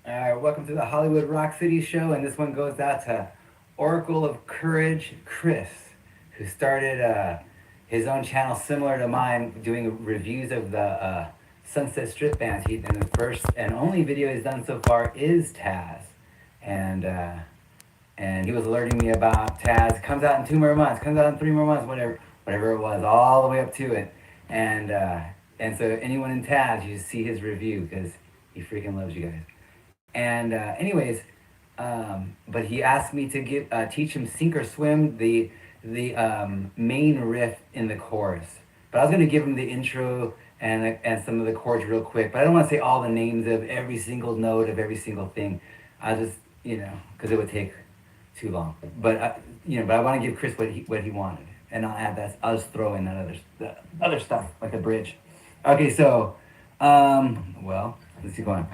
Welcome to the Hollywood Rock City show, and this one goes out to Oracle of Courage Chris, who started his own channel similar to mine, doing reviews of the Sunset Strip bands. And the first and only video he's done so far is Taz, and uh, and he was alerting me about Taz. Comes out in 2 more months, comes out in 3 more months, whatever it was, all the way up to it, and uh, and so anyone in Taz, you see his review because he freaking loves you guys. And anyways, but he asked me to teach him sink or swim, the main riff in the chorus. But I was gonna give him the intro and some of the chords real quick. But I don't want to say all the names of every single note of every single thing. I just because it would take too long. But but I want to give Chris what he wanted, and I'll add that. I'll just throw in that the other stuff like a bridge. Okay, so well, let's keep going.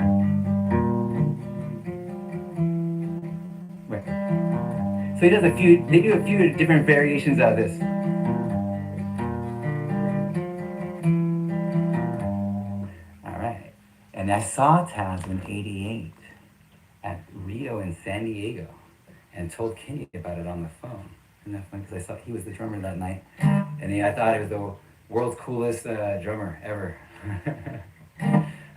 Right. So he does a few. They do a few different variations of this. All right, and I saw Taz in '88 at Rio in San Diego, and told Kenny about it on the phone. Isn't that fun? Because I saw he was the drummer that night, and I thought he was the world's coolest drummer ever.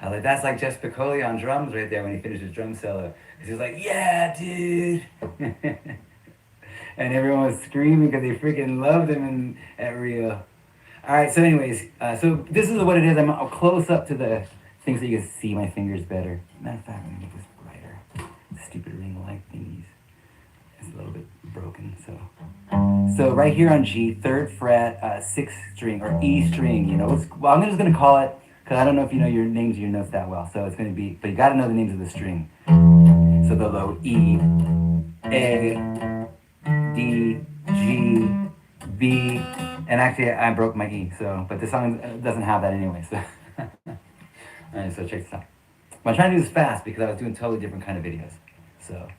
I was like, that's like Jeff Piccoli on drums right there when he finished his drum solo. Because he was like, yeah, dude. And everyone was screaming because they freaking loved him at Rio. All right, so anyways, so this is what it is. I'm close up to the things so you can see my fingers better. Matter of fact, let me make this brighter. Stupid ring light thingies. It's a little bit broken, so. So right here on G, 3rd fret, 6th string, or E string, well, I'm just gonna call it, because I don't know if you know your names of your notes that well, so it's going to be, but you got to know the names of the string. So the low E, A, D, G, B, and actually I broke my E, so, but the song doesn't have that anyway, so. Alright, so check this out. I'm trying to do this fast because I was doing totally different kind of videos. So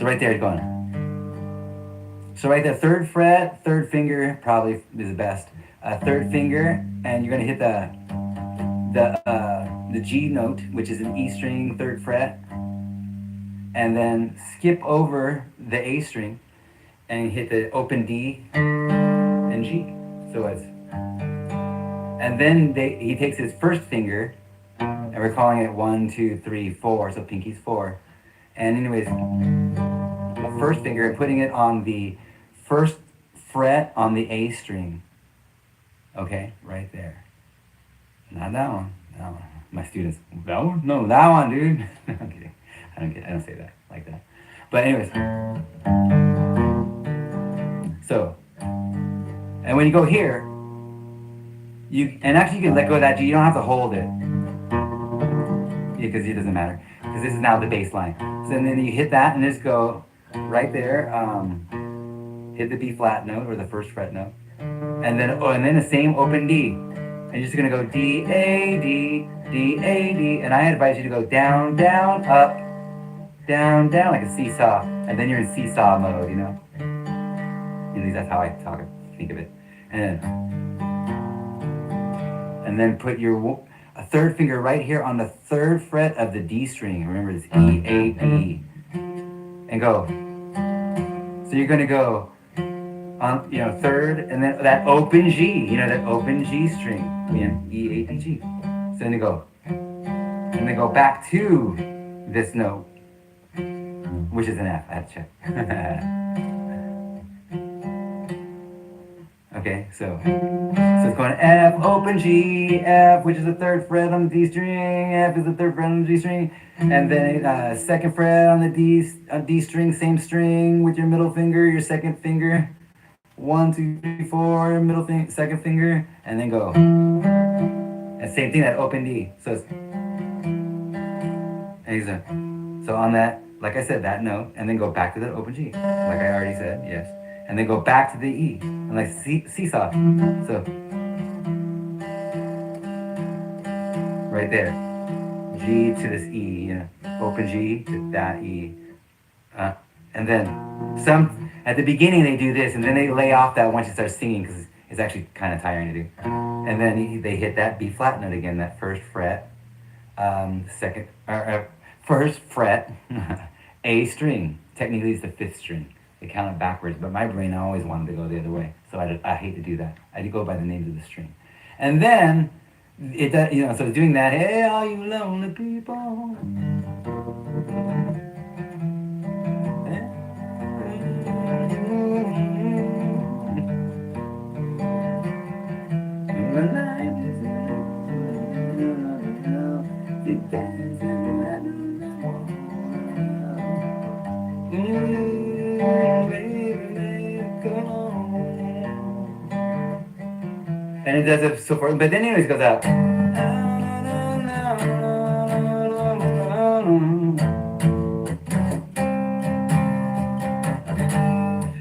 right there it's going. So right there, 3rd fret, 3rd finger, probably is the best. 3rd finger, and you're gonna hit the G note, which is an E string, 3rd fret, and then skip over the A string and hit the open D and G. So it's, and then he takes his 1st finger, and we're calling it 1, 2, 3, 4. So pinky's 4, and anyways, the 1st finger and putting it on the 1st fret on the A string. Okay, right there. Not that one. That one. My students, that one? No, that one, dude. I'm kidding. I don't say that like that. But anyways. So, and when you go here, and actually you can let go of that G. You don't have to hold it. Because it doesn't matter. Because this is now the bass line. So then you hit that and just go right there. Hit the B flat note or the 1st fret note. And then the same open D. And you're just gonna go D, A, D, D, A, D. And I advise you to go down, down, up, down, down, like a seesaw. And then you're in seesaw mode, At least that's how I think of it. And then put a 3rd finger right here on the 3rd fret of the D string. Remember, it's E, A, D. And go. So you're gonna go on, 3rd, and then that open G, that open G string, E, A, D, G. So then you go, and then go back to this note, which is an F. I had to check. Okay, so it's going F, open G, F, which is the 3rd fret on the D string, F is the 3rd fret on the D string, and then 2nd fret on the D string, same string with your middle finger, your 2nd finger. 1, 2, 3, 4, middle thing, 2nd finger, and then go. And same thing, that open D. So on that, like I said, that note, and then go back to the open G, like I already said, yes. And then go back to the E, and like seesaw. So right there, G to this E, open G to that E, and then at the beginning they do this, and then they lay off that once you start singing because it's actually kind of tiring to do. And then they hit that B flat note again, that 1st fret, second or first fret, A string. Technically, it's the fifth string. They count it backwards, but my brain always wanted to go the other way, so I hate to do that. I had to go by the names of the string, and then it does, you know. So it's doing that. Hey, all you lonely people. And it does it so forth, but then anyways goes out.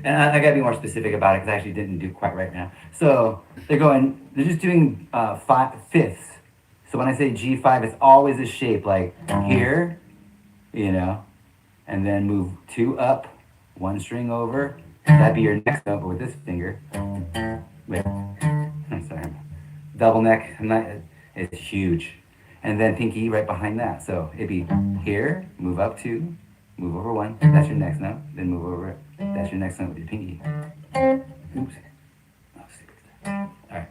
And I gotta be more specific about it because I actually didn't do quite right now. So they're just doing fifths. So when I say G5, it's always a shape like here, you know, and then move 2 up, 1 string over. That'd be your next note, but with this finger. Wait, I'm sorry. Double neck, it's huge. And then pinky right behind that. So it'd be here, move up 2, move over 1. That's your next note. Then move over it. That's your next note with your pinky. Oops. Oh, all right.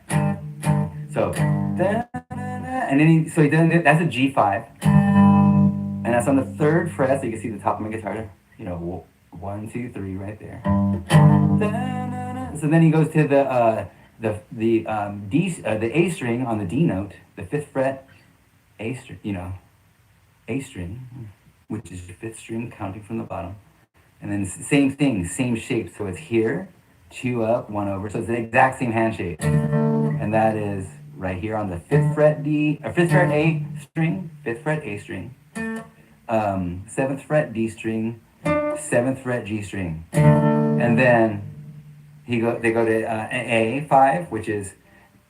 So, and then so he does that's a G5, and that's on the 3rd fret. So you can see the top of my guitar. You know, 1, 2, 3, right there. So then he goes to the A string on the D note, the 5th fret, A string. You know, A string, which is your 5th string, counting from the bottom. And then same thing, same shape. So it's here, 2 up, 1 over. So it's the exact same hand shape. And that is right here on the 5th fret D, or 5th fret A string, 5th fret A string, 7th fret D string, 7th fret G string. And then they go to A5, which is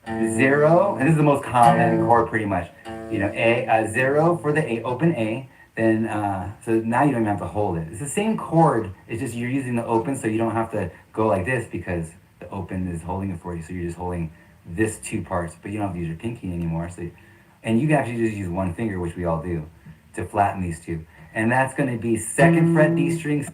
0, and this is the most common chord pretty much. You know, 0 for the A, open A. Then, so now you don't even have to hold it. It's the same chord, it's just you're using the open, so you don't have to go like this because the open is holding it for you. So you're just holding this 2 parts, but you don't have to use your pinky anymore. So, and you can actually just use 1 finger, which we all do, to flatten these 2. And that's going to be 2nd fret D strings.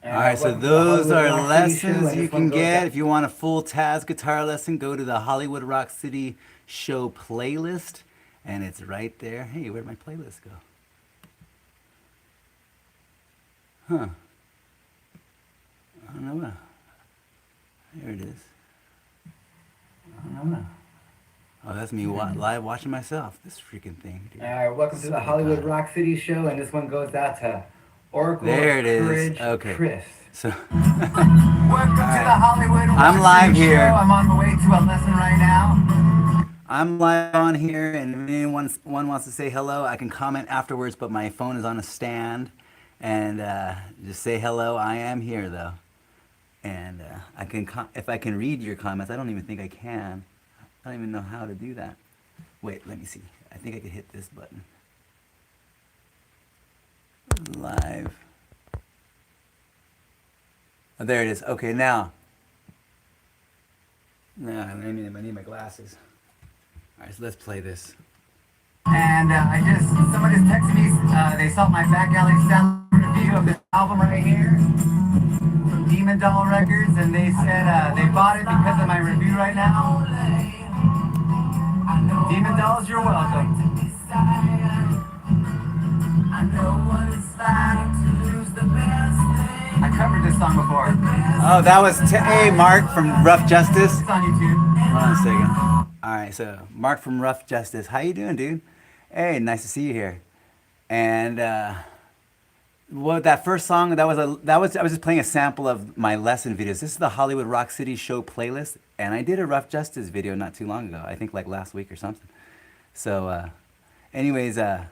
All right, so those are lessons you can get. If you want a full Taz guitar lesson, go to the Hollywood Rock City Show playlist, and it's right there. Hey, where'd my playlist go? Huh. I don't know. There it is. I don't know. Oh, that's me live watching myself. This freaking thing, dude. All right, welcome to the Hollywood Rock City Show, and this one goes out to Oracle. There it is. Courage, okay. Chris. So welcome to the Hollywood Rock I'm live City here. Show. I'm on the way to a lesson right now. I'm live on here, and if anyone wants to say hello, I can comment afterwards, but my phone is on a stand. And just say hello. I am here though, and I can if I can read your comments. I don't even think I can. I don't even know how to do that. Wait, let me see. I think I could hit this button. Live. Oh, there it is. Okay, now. Now I need my glasses. All right, so let's play this. And someone just texted me. They saw my back alley sound review of this album right here from Demon Doll Records, and they said they bought it because of my review right now. Demon Dolls, you're welcome. I covered this song before. Oh, that was hey Mark from Rough Justice. It's on YouTube. Hold on a second. All right, so Mark from Rough Justice, how you doing, dude? Hey, nice to see you here. And well, that first song, I was just playing a sample of my lesson videos. This is the Hollywood Rock City Show playlist, and I did a Rough Justice video not too long ago. I think like last week or something. So, anyways, and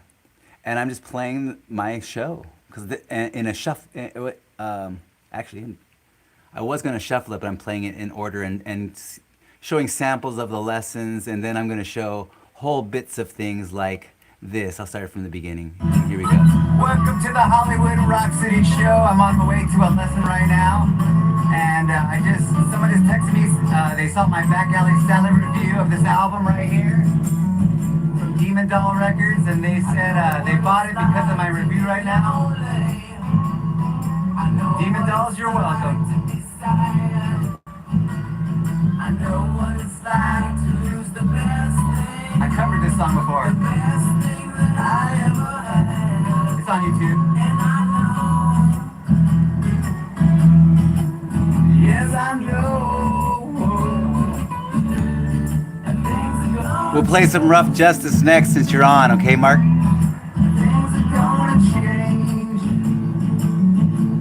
I'm just playing my show because in a shuffle. Actually, I was gonna shuffle it, but I'm playing it in order and showing samples of the lessons, and then I'm gonna show whole bits of things like this. I'll start from the beginning. Here we go. Welcome to the Hollywood Rock City Show. I'm on the way to a lesson right now. And someone just texted me. They saw my back alley salad review of this album right here from Demon Doll Records, and they said they bought it because of my review right now. Demon Dolls, you're welcome. I covered this song before. It's on YouTube. Yes, I know. We'll play some Rough Justice next since you're on, okay, Mark?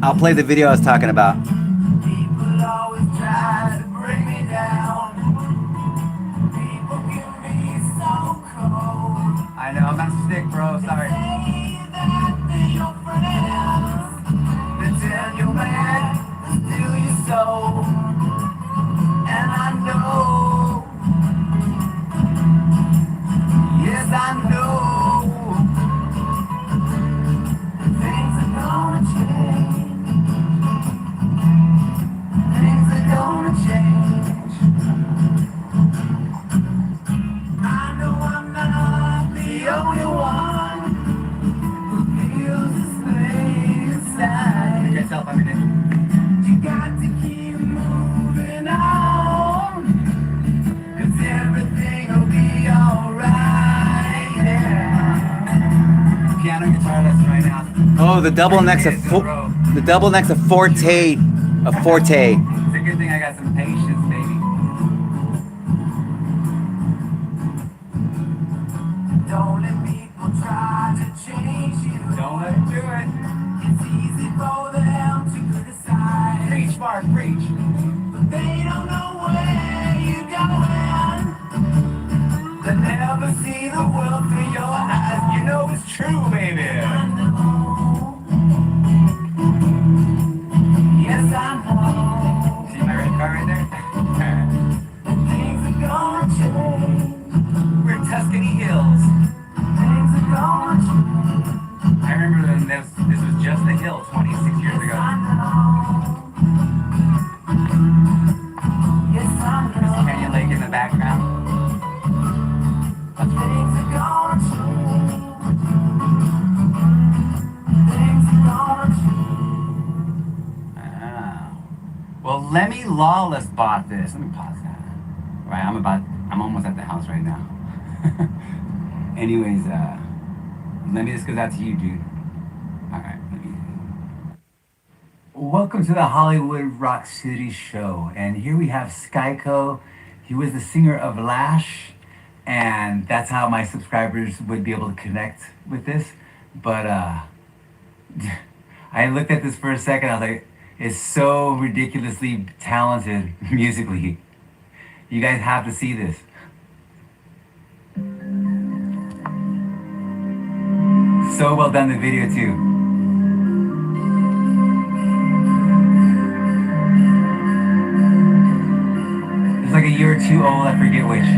I'll play the video I was talking about. People always try to bring me down. People give me so cold. I know, I'm not sick, bro. Sorry. They tell you mad, steal your soul. And I know. Yes, I know. Things are gonna change. Things are gonna change. I know I'm not the only one who feels this way inside. You can't tell if I'm in it. You got to keep moving on, 'cause everything will be alright. Yeah. Piano guitar lesson right now. Oh, the double next to Forte. A Forte. It's a good thing I got some patience, baby. Don't let people try to change you. Don't let them do it. It's easy for them to criticize. Preach, Mark, preach. But they don't know where you're going. They never see the world through your eyes. You know it's true, baby. I know. Yes, I know. See my red car right there? Things are gonna change. We're in Tuscany Hills. Things are gonna change. I remember when this was just a hill 26 years ago. Yes, I know. Yes, I know. There's Canyon Lake in the background. Things are gonna change. Things are gonna change. Well, Lemmy Lawless bought this. Let me pause that. Right, I'm almost at the house right now. Anyways, Lemmy, this goes out to you, dude. Alright, welcome to the Hollywood Rock City show. And here we have Skyko. He was the singer of Lash, and that's how my subscribers would be able to connect with this. But I looked at this for a second, I was like, is so ridiculously talented musically. You guys have to see this. So well done, the video too. It's like a year or two old, I forget which.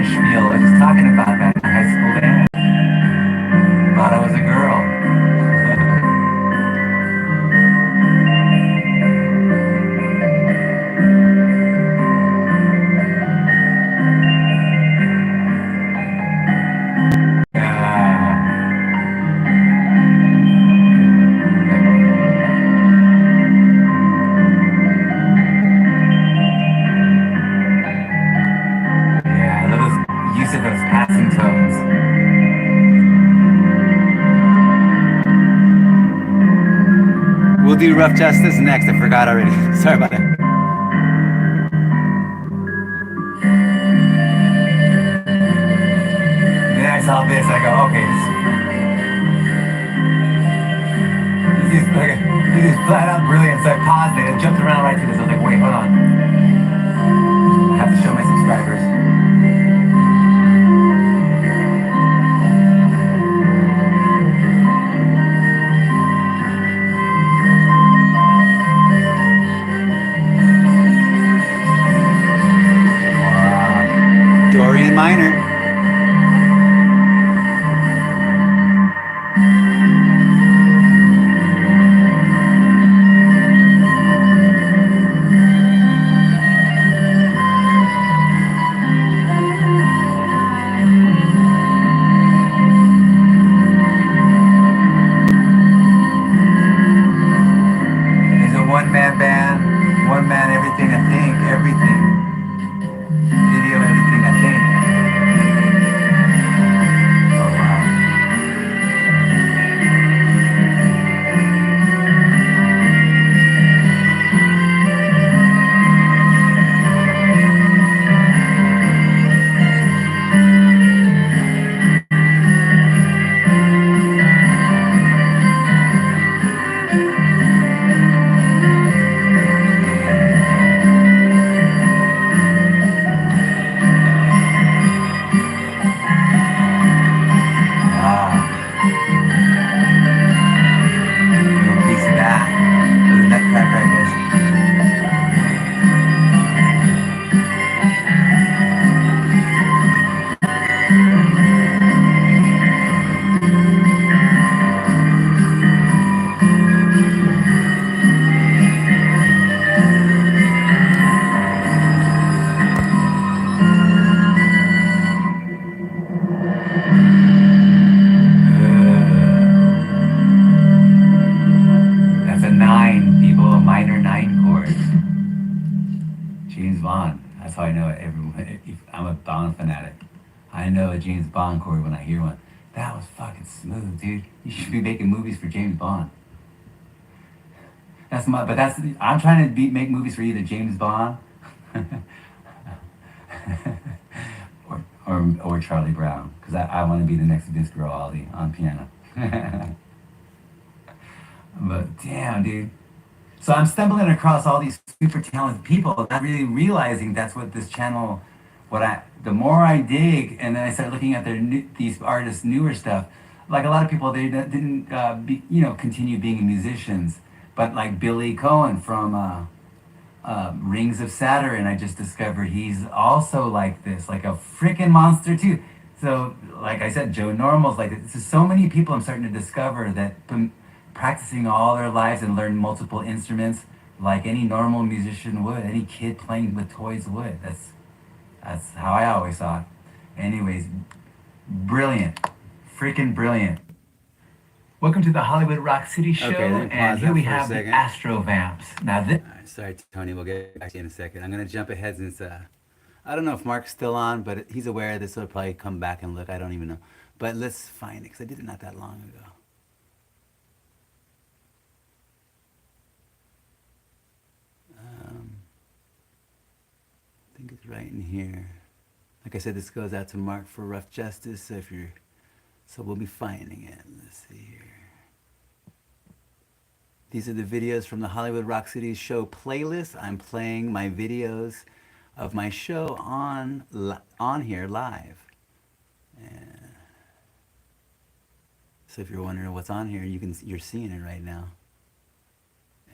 Spiel. I was just talking about that in high school band. Thought I was a girl. We'll do Rough Justice next. I forgot already. Sorry about that. Then I saw this. I go, okay. This is flat out brilliant. So I paused it and jumped around right to this. I was like, wait, hold on. I have to show my subscribers. minor. He's a one-man band, one man everything I think, everything. Video everything I think. Oh wow. Ah, little piece of that. Little nutcracker, I guess. That's a 9, people, a minor 9 chord. James Bond. That's how I know it. I'm a Bond fanatic. I know a James Bond chord when I hear one. That was fucking smooth, dude. You should be making movies for James Bond. I'm trying to make movies for either James Bond or Charlie Brown, because I want to be the next Vince Guaraldi on piano. But damn, dude. So I'm stumbling across all these super talented people, not really realizing that's what this channel, the more I dig, and then I start looking at these artists' newer stuff. Like a lot of people, they didn't, continue being musicians, but like Billy Coane from Rings of Saturn, I just discovered he's also like this, like a freaking monster too. So, like I said, Joe Normal's like this. So many people I'm starting to discover that been practicing all their lives and learn multiple instruments like any normal musician would, any kid playing with toys would. That's how I always saw it. Anyways, brilliant, freaking brilliant. Welcome to the Hollywood Rock City Show, Okay, let me pause and here that we for a have the second. Astrovamps. Now this. All right, sorry, Tony. We'll get back to you in a second. I'm gonna jump ahead since I don't know if Mark's still on, but he's aware of this. So he'll probably come back and look. I don't even know. But let's find it because I did it not that long ago. I think it's right in here. Like I said, this goes out to Mark for Rough Justice. So we'll be finding it. Let's see here. These are the videos from the Hollywood Rock City show playlist. I'm playing my videos of my show on here live. And so if you're wondering what's on here, you're seeing it right now.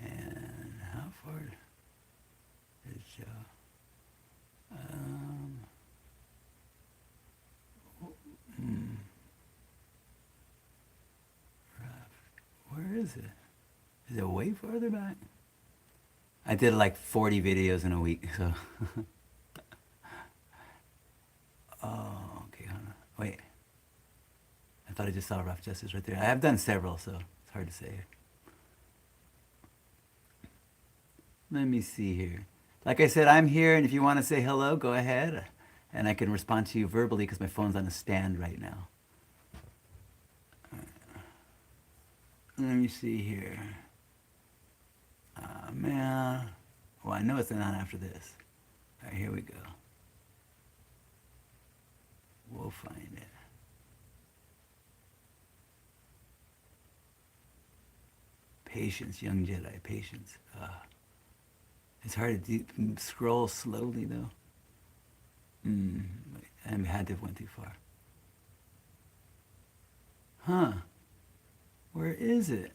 And how far is Joe? Where is it? Is it way farther back? I did like 40 videos in a week, so. Oh, okay, hold on. Wait. I thought I just saw Rough Justice right there. I have done several, so it's hard to say. Let me see here. Like I said, I'm here, and if you want to say hello, go ahead. And I can respond to you verbally because my phone's on a stand right now. Let me see here. Man. Well, I know it's not after this. All right, here we go. We'll find it. Patience, young Jedi, patience. It's hard to scroll slowly, though. I had to have went too far. Huh. Where is it?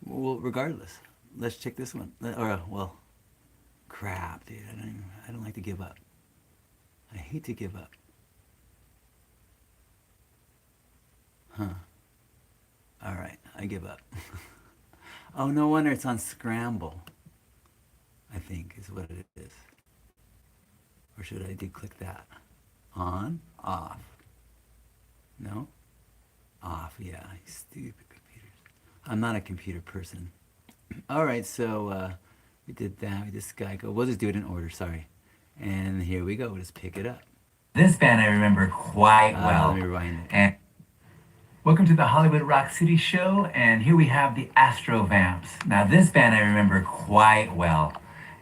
Well, regardless, let's check this one. Well, crap. dude. I don't like to give up. I hate to give up. Huh. All right, I give up. Oh, no wonder it's on scramble. I think is what it is. Or should I click that? On, off. No? Off, yeah. Stupid computers. I'm not a computer person. All right, so we did that. We did Skyko. We'll just do it in order, sorry. And here we go. We'll just pick it up. This band I remember quite well. Let me rewind it. And welcome to the Hollywood Rock City Show, and here we have the Astrovamps. Now this band I remember quite well,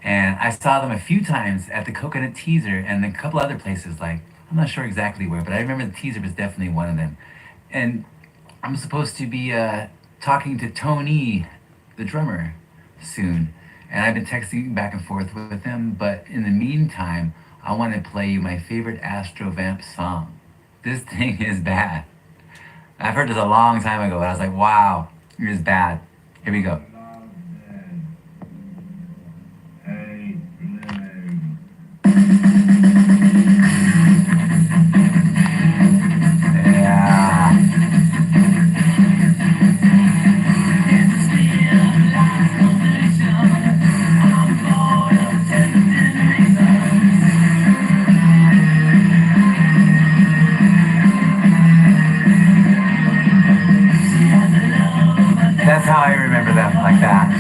and I saw them a few times at the Coconut Teaser and a couple other places, like, I'm not sure exactly where, but I remember the Teaser was definitely one of them. And I'm supposed to be talking to Tony, the drummer, soon, and I've been texting back and forth with him, but in the meantime, I want to play you my favorite Astrovamps song. This thing is bad. I've heard this a long time ago, and I was like, wow, it is bad. Here we go. That's how I remember them, like that.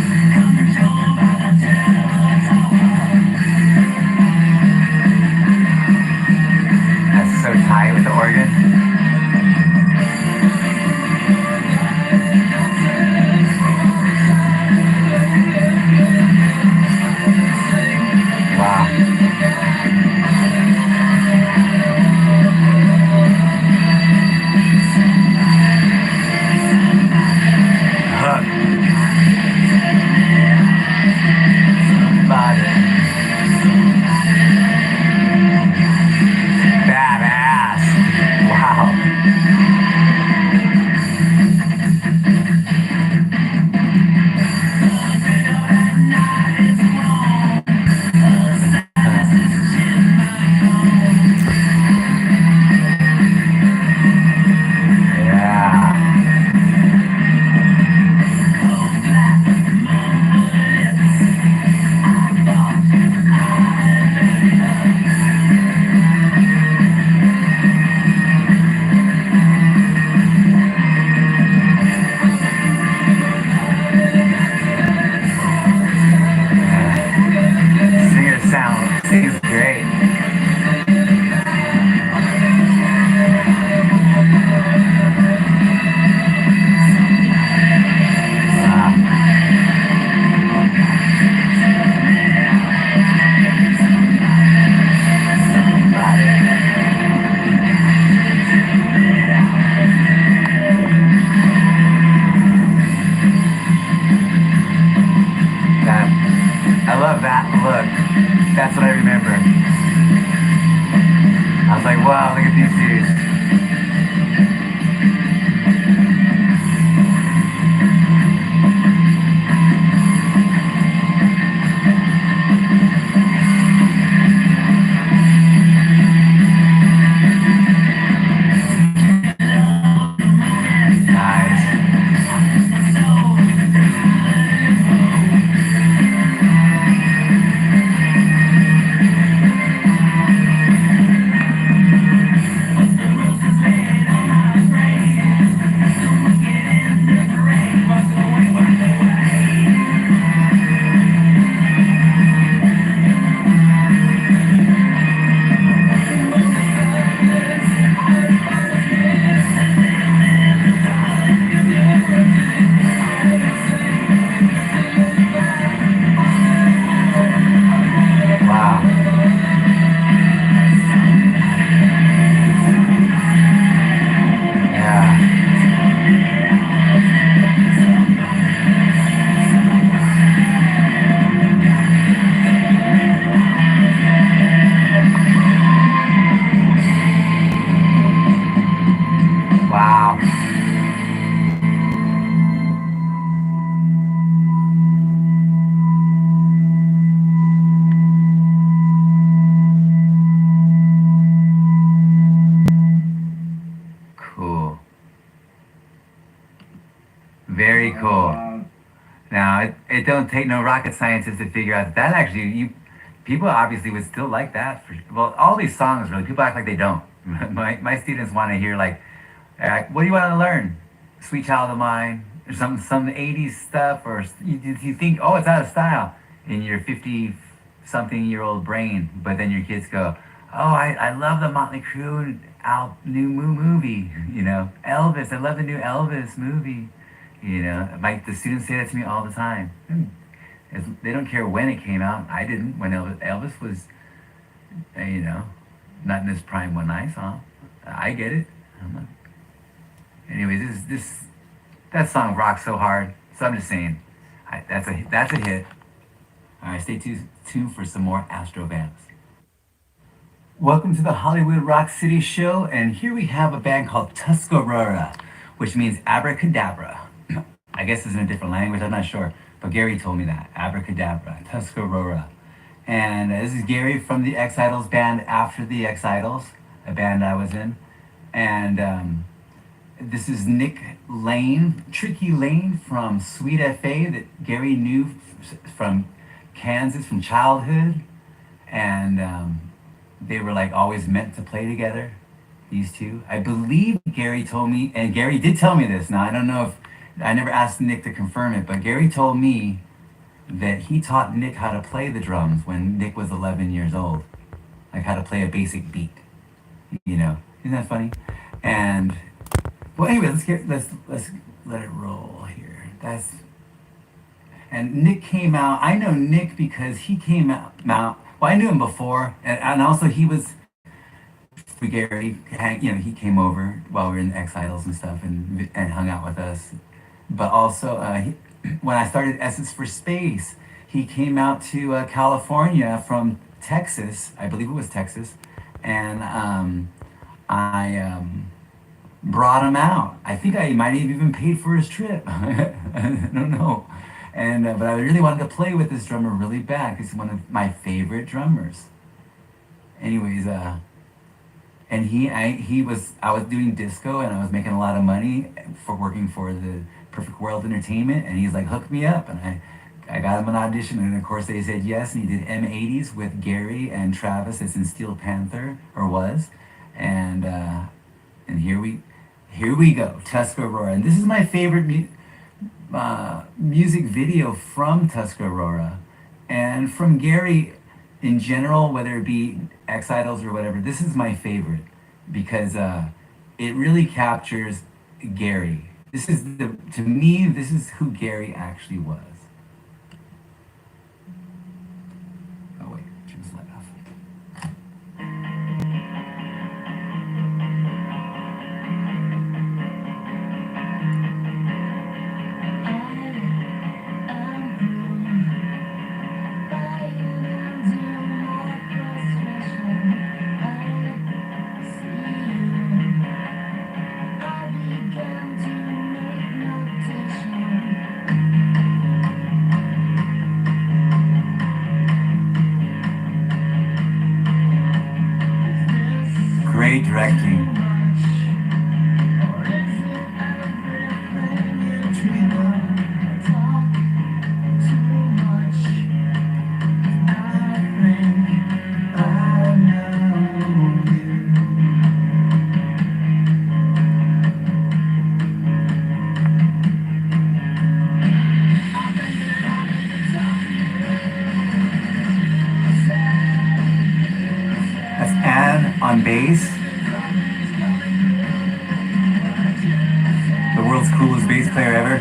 That's so tight with the organ. Wow. That's what I remember. I was like, wow, look at these dudes. Very cool. Now, it don't take no rocket scientist to figure out that actually people obviously would still like that. Well, all these songs really, people act like they don't. My students want to hear like, what do you want to learn? Sweet Child of Mine, or some 80s stuff, or you think, oh, it's out of style in your 50-something-year-old brain, but then your kids go, oh, I love the Motley Crue new movie, Elvis, I love the new Elvis movie, the students say that to me all the time. They don't care when it came out. I didn't, when Elvis was, not in his prime when I saw him. I get it. Anyways, that song rocks so hard. So I'm just saying, that's a hit. All right, stay tuned for some more Astrovamps. Welcome to the Hollywood Rock City Show, and here we have a band called Tuscaurora, which means abracadabra. I guess it's in a different language, I'm not sure, but Gary told me that, abracadabra, Tuscaurora. And this is Gary from the X-Idols band After the X-Idols, a band I was in. And this is Nick Lane, Tricky Lane from Sweet FA that Gary knew from Kansas, from childhood. And they were like always meant to play together, these two. I believe Gary told me, and Gary did tell me this. Now, I don't know if, I never asked Nick to confirm it, but Gary told me that he taught Nick how to play the drums when Nick was 11 years old. Like how to play a basic beat, Isn't that funny? And, well, anyway, let's let it roll here. And Nick came out, I know Nick because he came out, well, I knew him before, and also he was, for Gary, he came over while we were in the X-Idols and stuff and hung out with us. But also, when I started Essence for Space, he came out to California from Texas, I believe it was Texas, and I brought him out. I think I might have even paid for his trip. I don't know. And but I really wanted to play with this drummer really bad because he's one of my favorite drummers. Anyways, and I was doing disco and I was making a lot of money for working for the Perfect World Entertainment, and he's like, hook me up, and I got him an audition, and of course they said yes, and he did M80s with Gary and Travis. It's in Steel Panther, or was, and here we go, Tuscaurora, and this is my favorite music video from Tuscaurora, and from Gary in general, whether it be X-Idols or whatever. This is my favorite because it really captures Gary. To me, this is who Gary actually was. Oh wait, turn this light off. Great directing. That's Anne on bass. The world's coolest bass player ever.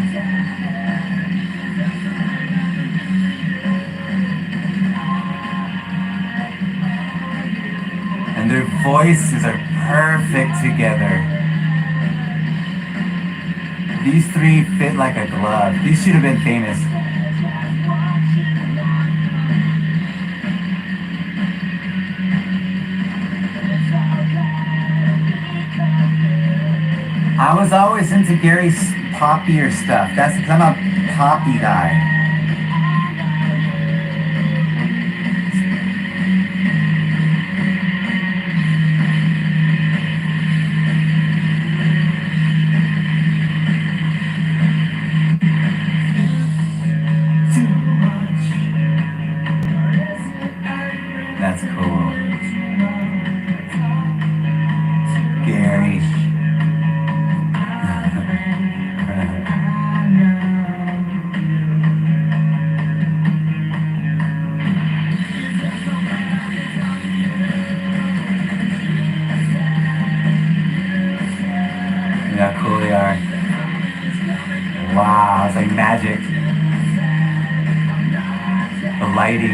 And their voices are perfect together. These three fit like a glove. These should have been famous. I was always into Gary's poppier stuff. That's because I'm a poppy guy.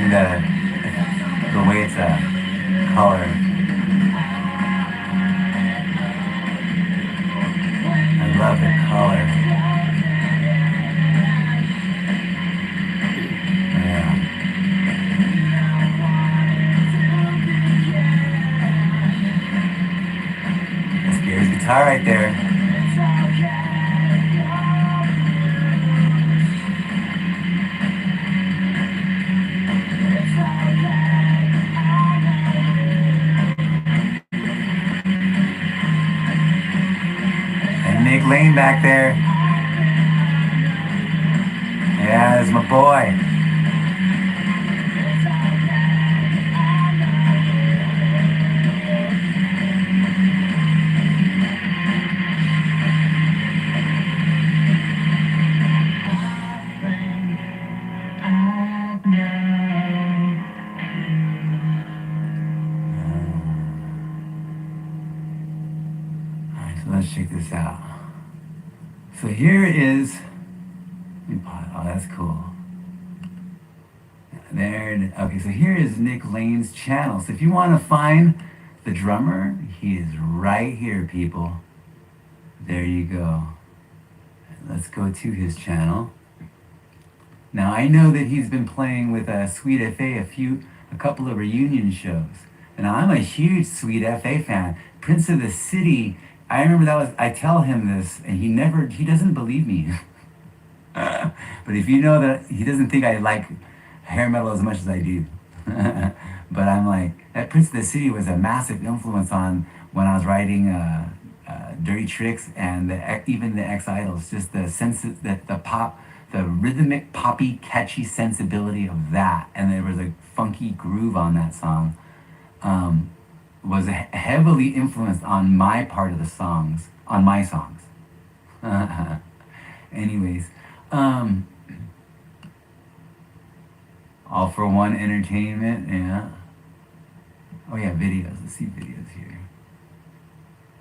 the way it's color. I love the color. Yeah. That's Gary's guitar right there. Nick Lane back there. Yeah, that's my boy. Alright, so let's check this out. So here is, oh, that's cool. There, okay, so here is Nick Lane's channel. So if you want to find the drummer, he is right here, people. There you go. Let's go to his channel. Now I know that he's been playing with Sweet FA a couple of reunion shows. And I'm a huge Sweet FA fan. Prince of the City. I remember I tell him this, and he doesn't believe me. But if you know that he doesn't think I like hair metal as much as I do. But I'm like, that Prince of the City was a massive influence on when I was writing Dirty Tricks and even the X-Idols. Just the sense that the rhythmic, poppy, catchy sensibility of that. And there was a funky groove on that song. Was heavily influenced on my part of the songs, on my songs. Anyways, All for One Entertainment, yeah. Oh yeah, videos. Let's see videos here.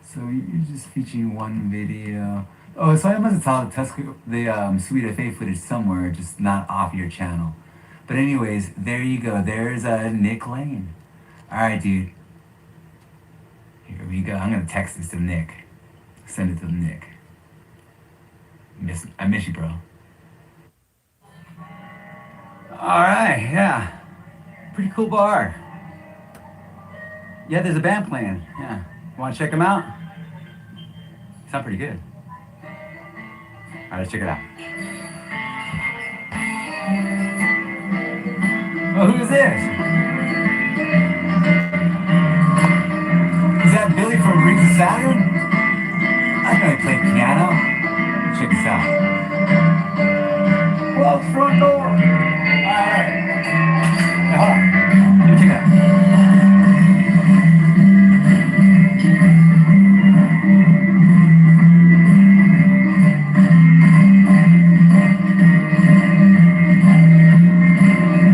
So you're just featuring one video. Oh, so I must have saw the Sweet FA footage somewhere, just not off your channel. But anyways, there you go. There's Nick Lane. All right, dude. Here we go. I'm gonna text this to Nick. Send it to Nick. I miss you, bro. All right, yeah. Pretty cool bar. Yeah, there's a band playing. Yeah. Want to check them out? Sound pretty good. All right, let's check it out. Oh, who is this? Is that Billy from Rings of Saturn? I know he played piano. Check this out. Well, front door. All right. Now, hold on. Let me check it out.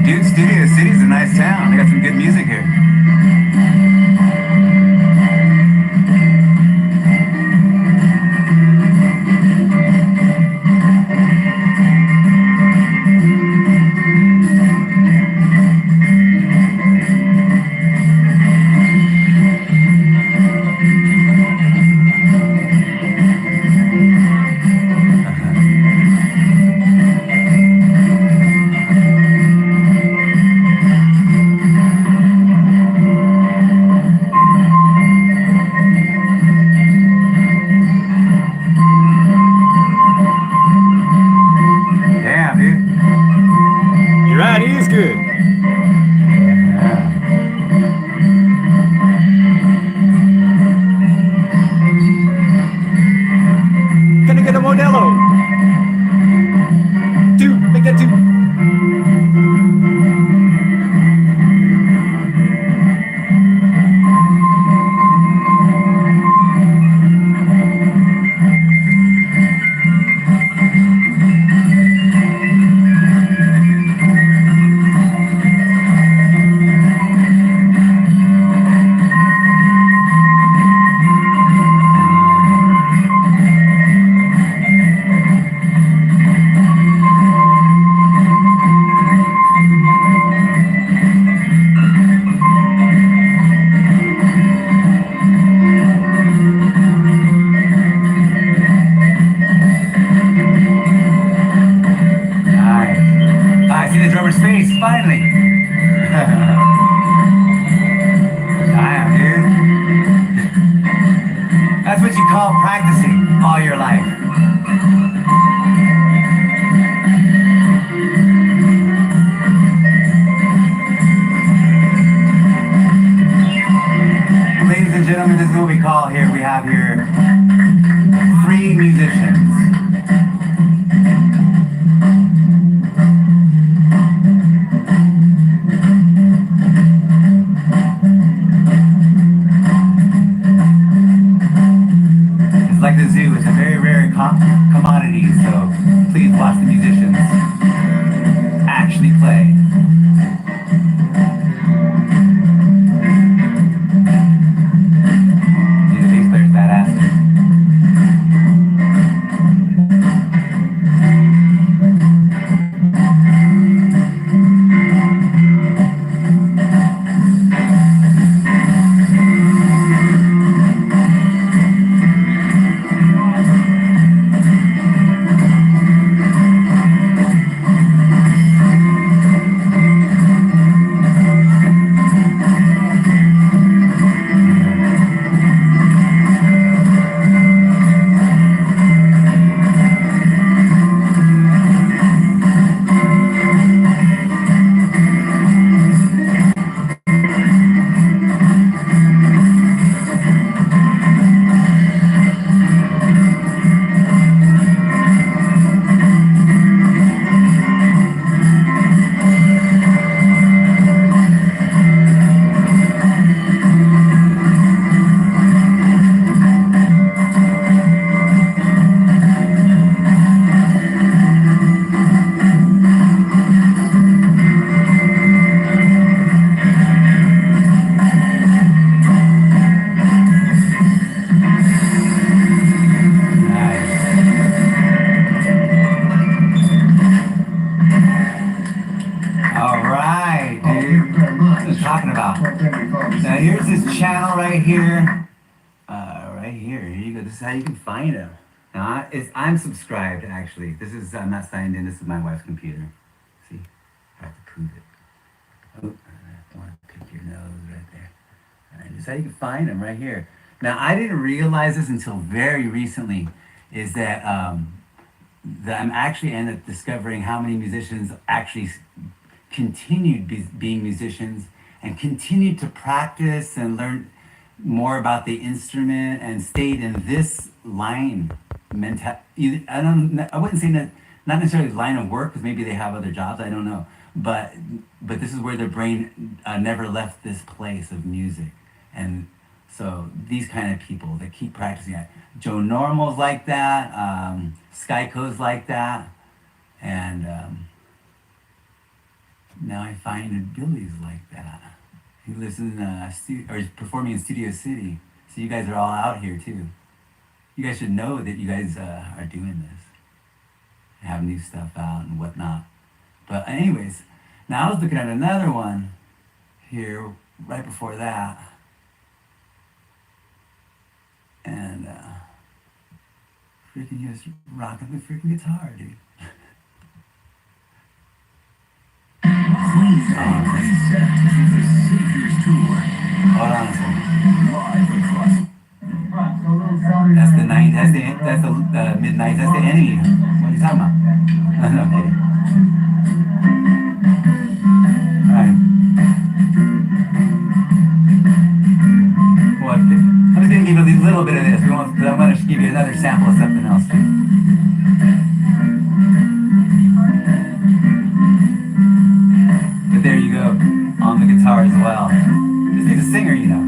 Dude, Studio City's a nice town. They got some good music here. call here. We have here 3 musicians. It's like the zoo. It's a very rare commodity, so please watch the musicians actually play. The bass player's badass. How you can find him. Now, I'm subscribed, actually. I'm not signed in. This is my wife's computer. See? I have to prove it. Oh, I want to pick your nose right there. And this is how you can find him right here. Now, I didn't realize this until very recently, is that, that I'm actually ended up discovering how many musicians actually continued being musicians and continued to practice and learn more about the instrument and stayed in this line I wouldn't say that, not necessarily line of work, because maybe they have other jobs, I don't know, but this is where their brain never left this place of music. And so these kind of people that keep practicing it, Joe Normal's like that, Skyko's like that, and now I find that Billy's like that. He lives in or he's performing in Studio City. So you guys are all out here too. You guys should know that you guys are doing this. Have new stuff out and whatnot. But anyways, now I was looking at another one here right before that. And freaking he was rocking the freaking guitar, dude. Hold on a second. That's the night. That's the midnight. That's the enemy. What are you talking about? No, I'm kidding. All right. What? I'm just gonna give you a little bit of this. I'm gonna give you another sample of something else too. But there you go, on the guitar as well. This dude's a singer, you know.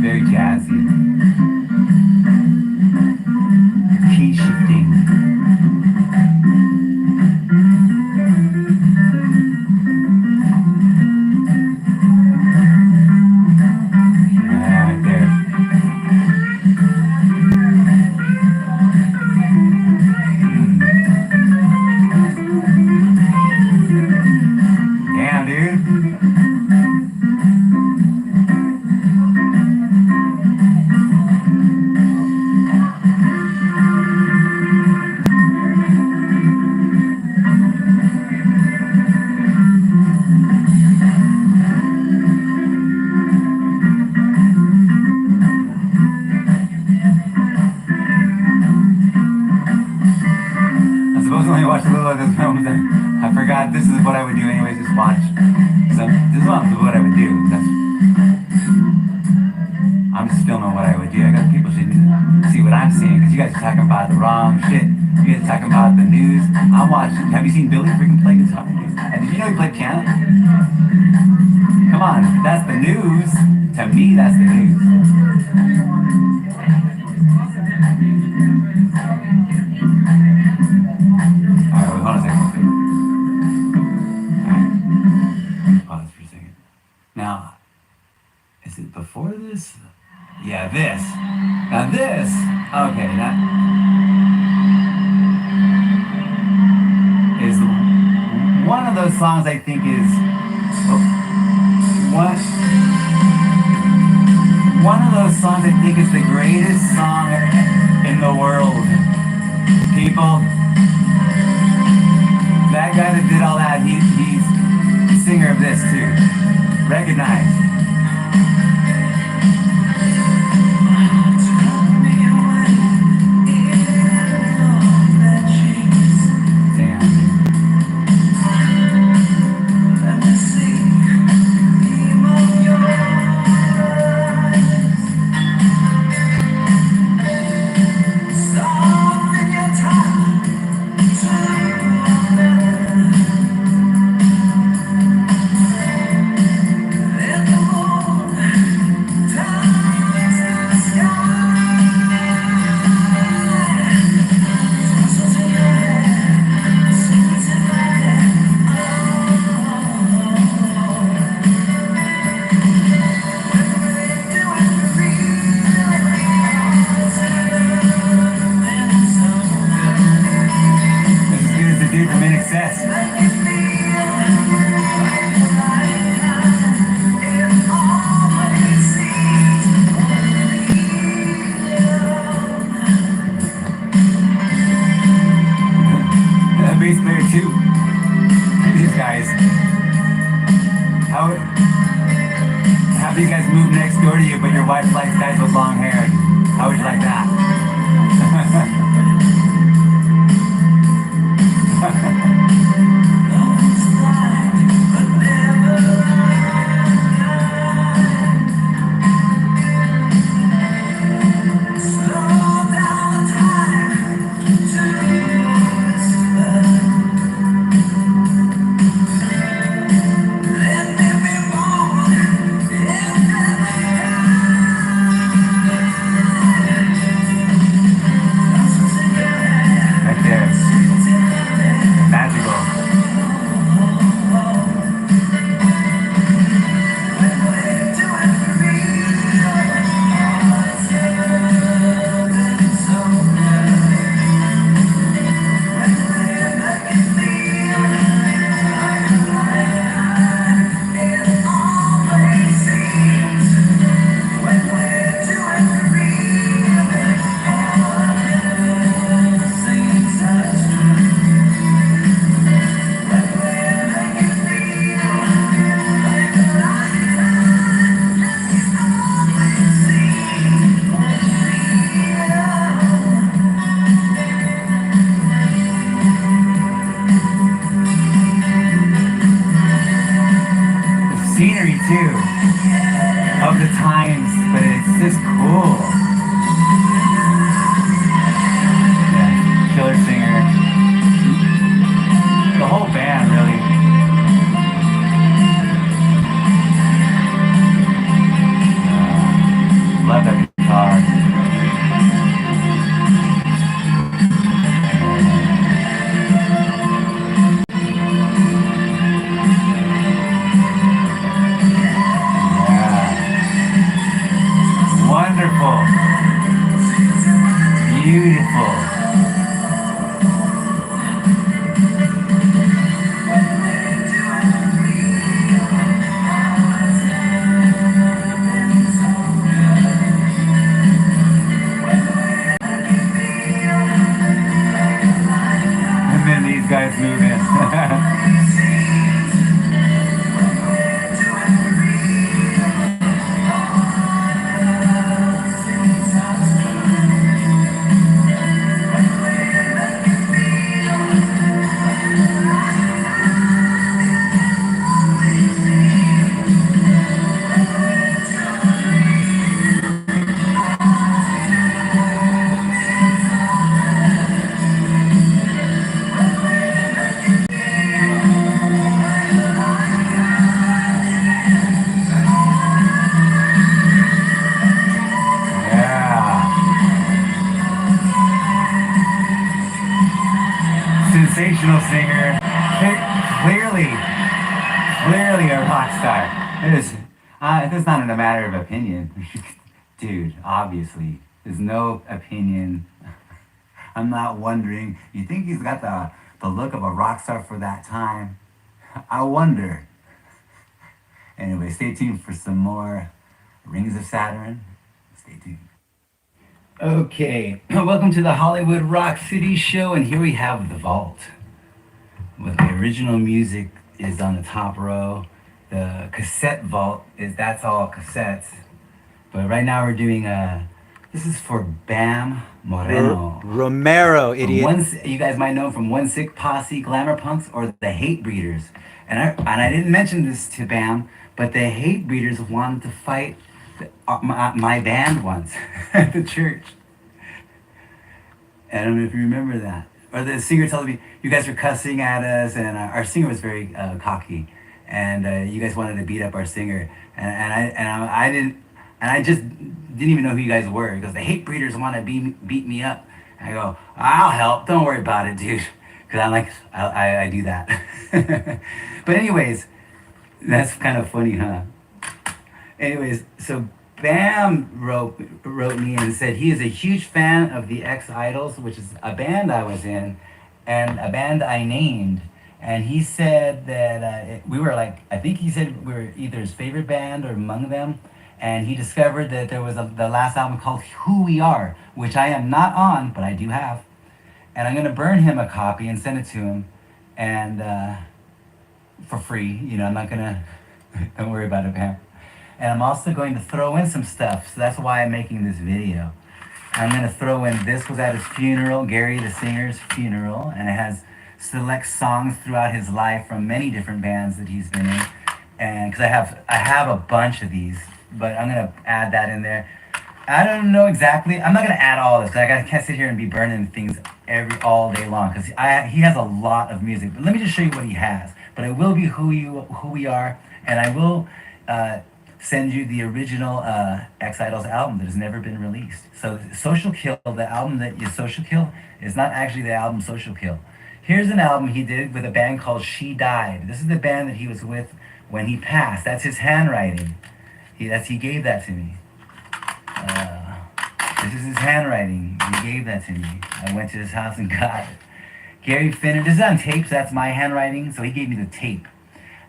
Very jazzy. Key shifting. Right there. Damn, dude. I'm supposed to only watch a little of this film. I forgot this is what I would do anyways, just watch. So this is what I would do. I'm just filming what I would do. I got people should see what I'm seeing because you guys are talking about the wrong shit. You guys are talking about the news. I'm watching. Have you seen Billy freaking play guitar? And did you know he played piano? Come on, that's the news. To me, that's the news. Alright, hold on a second. Alright. Pause for a second. Now, is it before this? Yeah, this. Now this. Okay, that is one of those songs I think is one of those songs I think is the greatest song in the world. People, that guy that did all that, he's the singer of this too. Recognize. Have these guys move next door to you, but your wife likes guys with long hair. How would you like that? the times, but it's just cool. Yeah, killer singer. The whole band, really. Love that guitar. Wonderful. Beautiful. And then these guys move in. Sensational singer, clearly a rock star. It's not a matter of opinion. Dude, obviously, there's no opinion. I'm not wondering. You think he's got the look of a rock star for that time? I wonder. Anyway, stay tuned for some more Rings of Saturn. Stay tuned. Okay, welcome to the Hollywood Rock City Show, and here we have the vault. With the original music is on the top row. The cassette vault that's all cassettes. But right now we're doing this is for Bam Moreno. Romero, idiot. You guys might know him from One Sick Posse, Glamour Punks, or the Hatebreeders. And I didn't mention this to Bam, but the Hatebreeders wanted to fight my band once at the church. I don't know if you remember that. Or the singer told me, you guys were cussing at us, and our singer was very cocky, and you guys wanted to beat up our singer, and I just didn't even know who you guys were. He goes, the Hatebreeders want to beat me up. I go, I'll help. Don't worry about it, dude. Because I do that. But anyways, that's kind of funny, huh? Anyways, so Bam wrote me and said he is a huge fan of the X-Idols, which is a band I was in, and a band I named. And he said that we were like, I think he said we were either his favorite band or among them. And he discovered that there was the last album called Who We Are, which I am not on, but I do have. And I'm going to burn him a copy and send it to him, and for free. You know, I'm not going to, don't worry about it, Bam. And I'm also going to throw in some stuff, so that's why I'm making this video. I'm going to throw in, this was at his funeral, Gary the singer's funeral, and it has select songs throughout his life from many different bands that he's been in. And because I have a bunch of these, but I'm going to add that in there. I don't know exactly, I'm not going to add all this, because I can't sit here and be burning things all day long, because he has a lot of music. But let me just show you what he has. But it will be Who We Are, and I will send you the original X-Idols album that has never been released. So Social Kill, the album that is Social Kill, is not actually the album Social Kill. Here's an album he did with a band called She Died. This is the band that he was with when he passed. That's his handwriting. He gave that to me. This is his handwriting. He gave that to me. I went to his house and got it. Gary Finner, this is on tape, so that's my handwriting. So he gave me the tape.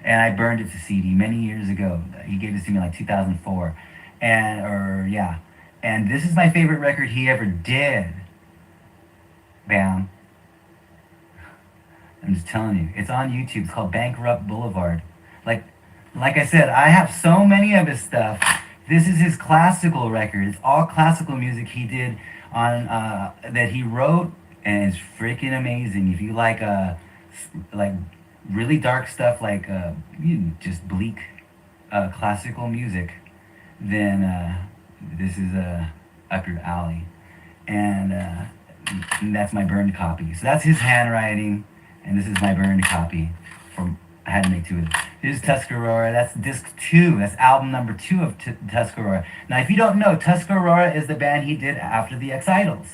And I burned it to CD many years ago. He gave this to me like 2004. And this is my favorite record he ever did. Bam. I'm just telling you. It's on YouTube. It's called Bankrupt Boulevard. Like I said, I have so many of his stuff. This is his classical record. It's all classical music he did on that he wrote, and it's freaking amazing. If you like really dark stuff, like just bleak classical music, then this is up your alley. And that's my burned copy. So that's his handwriting, and this is my burned copy. From I had to make two of them. This is Tuscaurora. That's disc 2. That's album number 2 of Tuscaurora. Now, if you don't know, Tuscaurora is the band he did after the X-Idols.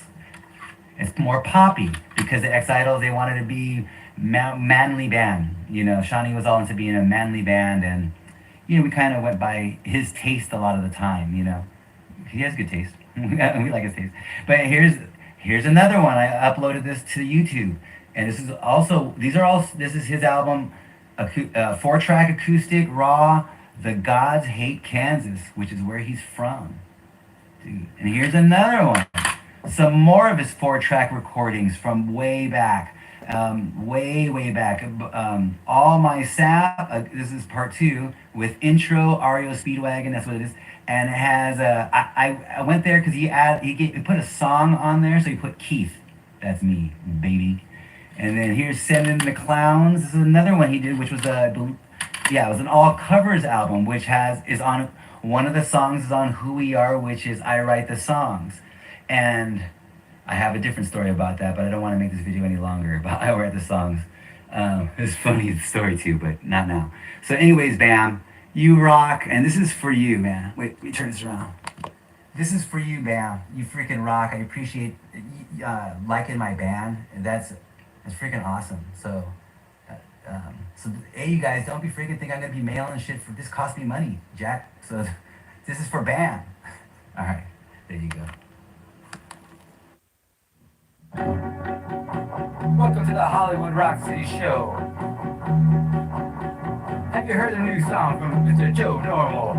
It's more poppy because the X-Idols, they wanted to be manly band. You know, Shawnee was all into being a manly band, and you know, we kind of went by his taste a lot of the time. You know, he has good taste. We like his taste. But here's another one. I uploaded this to YouTube, and this is also this is his album, 4-track acoustic raw. The Gods Hate Kansas, which is where he's from, dude. And here's another one. Some more of his 4-track recordings from way back, way back. All My Sap. This is part 2 with intro REO Speedwagon. That's what it is. And it has I went there because he put a song on there, so he put Keith. That's me, baby. And then here's Sending the Clowns. This is another one he did, which was it was an all covers album, which is on one of the songs is on Who We Are, which is I Write the Songs. And I have a different story about that, but I don't want to make this video any longer about I Write the Songs. It's a funny story too, but not now. So anyways, Bam, you rock, and this is for you, man. Wait, let me turn this around. This is for you, Bam. You freaking rock. I appreciate liking my band. That's freaking awesome. So, hey, you guys, don't be freaking think I'm gonna be mailing shit for this. Cost me money, Jack. So, this is for Bam. All right, there you go. Welcome to the Hollywood Rock City Show. Have you heard the new song from Mr. Joe Normal?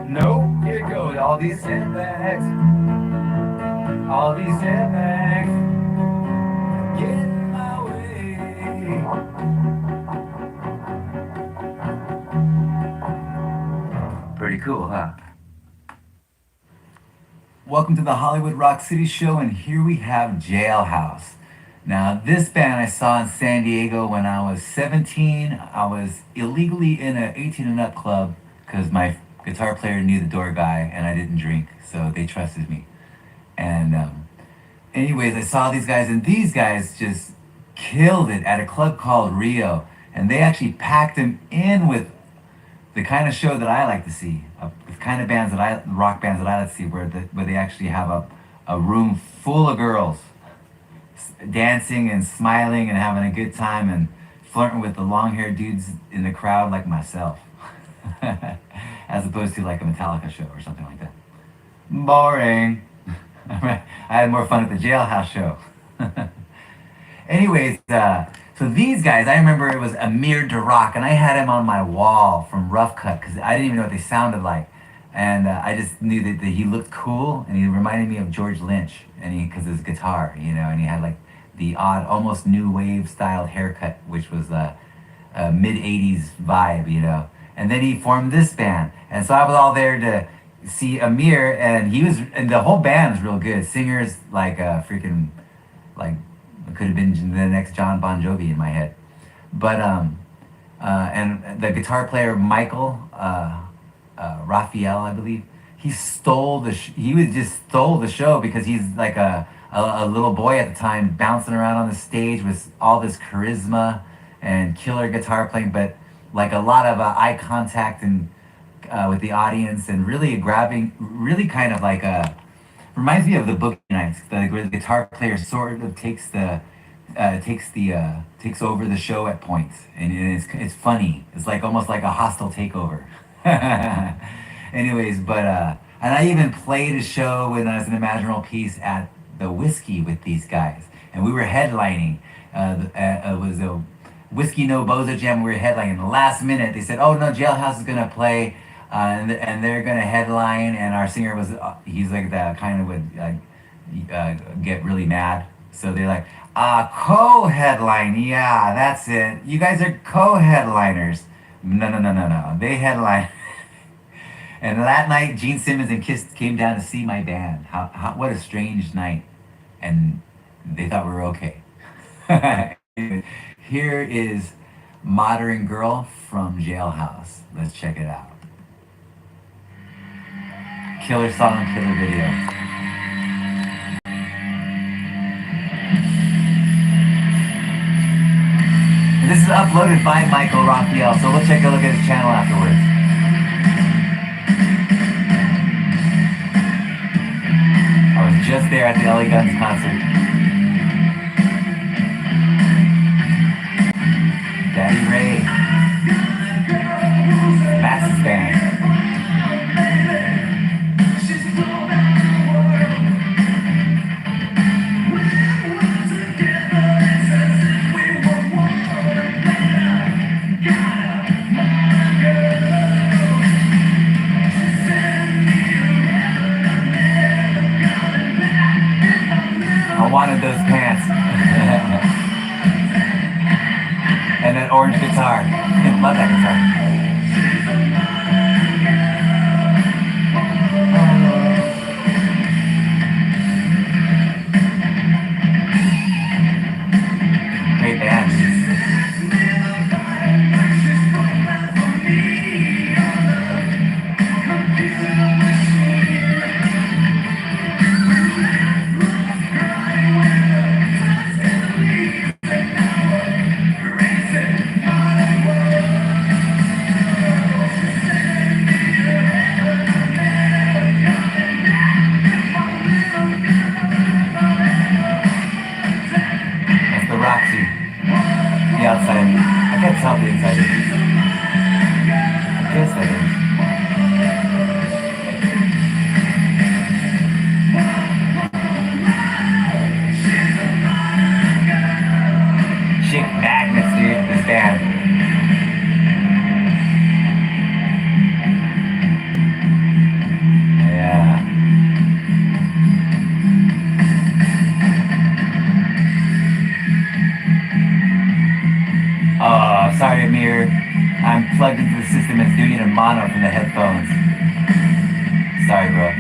No? Here it goes. All these setbacks. All these setbacks. Get in my way. Pretty cool, huh? Welcome to the Hollywood Rock City Show, and here we have Jailhouse. Now, this band I saw in San Diego when I was 17. I was illegally in an 18 and up club because my guitar player knew the door guy and I didn't drink, so they trusted me. And anyways, I saw these guys, and these guys just killed it at a club called Rio. And they actually packed them in with the kind of show that I like to see, the kind of rock bands that I like to see, where they actually have a room full of girls dancing and smiling and having a good time and flirting with the long-haired dudes in the crowd like myself, as opposed to like a Metallica show or something like that. Boring. I had more fun at the Jailhouse show. Anyways, so these guys, I remember it was Amir Durak, and I had him on my wall from Rough Cut because I didn't even know what they sounded like. And I just knew that he looked cool, and he reminded me of George Lynch, and because of his guitar, you know, and he had like the odd, almost new wave styled haircut, which was a mid-'80s vibe, you know. And then he formed this band, and so I was all there to see Amir, and the whole band was real good. Singers like freaking, like, could have been the next John Bon Jovi in my head. But and the guitar player Michael Raphael, I believe, he stole the show because he's like a little boy at the time, bouncing around on the stage with all this charisma and killer guitar playing, but like a lot of eye contact and with the audience, and really really kind of like reminds me of the Boogie Nights, where the guitar player sort of takes over the show at points, and it's funny. It's like almost like a hostile takeover. Anyways, but and I even played a show when I was an Imaginal Piece at the Whiskey with these guys, and we were headlining. It was a Whiskey No Bozo Jam. We were headlining. The last minute, they said, "Oh no, Jailhouse is gonna play." And they're gonna headline, and our singer he's like that kind of would get really mad. So they're like, co-headline, yeah, that's it. You guys are co-headliners. No. They headline. And that night, Gene Simmons and Kiss came down to see my band. What a strange night. And they thought we were okay. Here is Modern Girl from Jailhouse. Let's check it out. killer song, killer video. And this is uploaded by Michael Raphael, so we'll take a look at his channel afterwards. I was just there at the LA Guns concert. Daddy Ray. Max's band. I wanted those pants. And that orange guitar. I love that guitar. Great band. The outside. I can't tell the inside. I guess that is. Chick magnets, dude, this band. Yeah. Oh, sorry, Amir. I'm plugged into the system and it's doing it in mono from the headphones. Sorry, bro.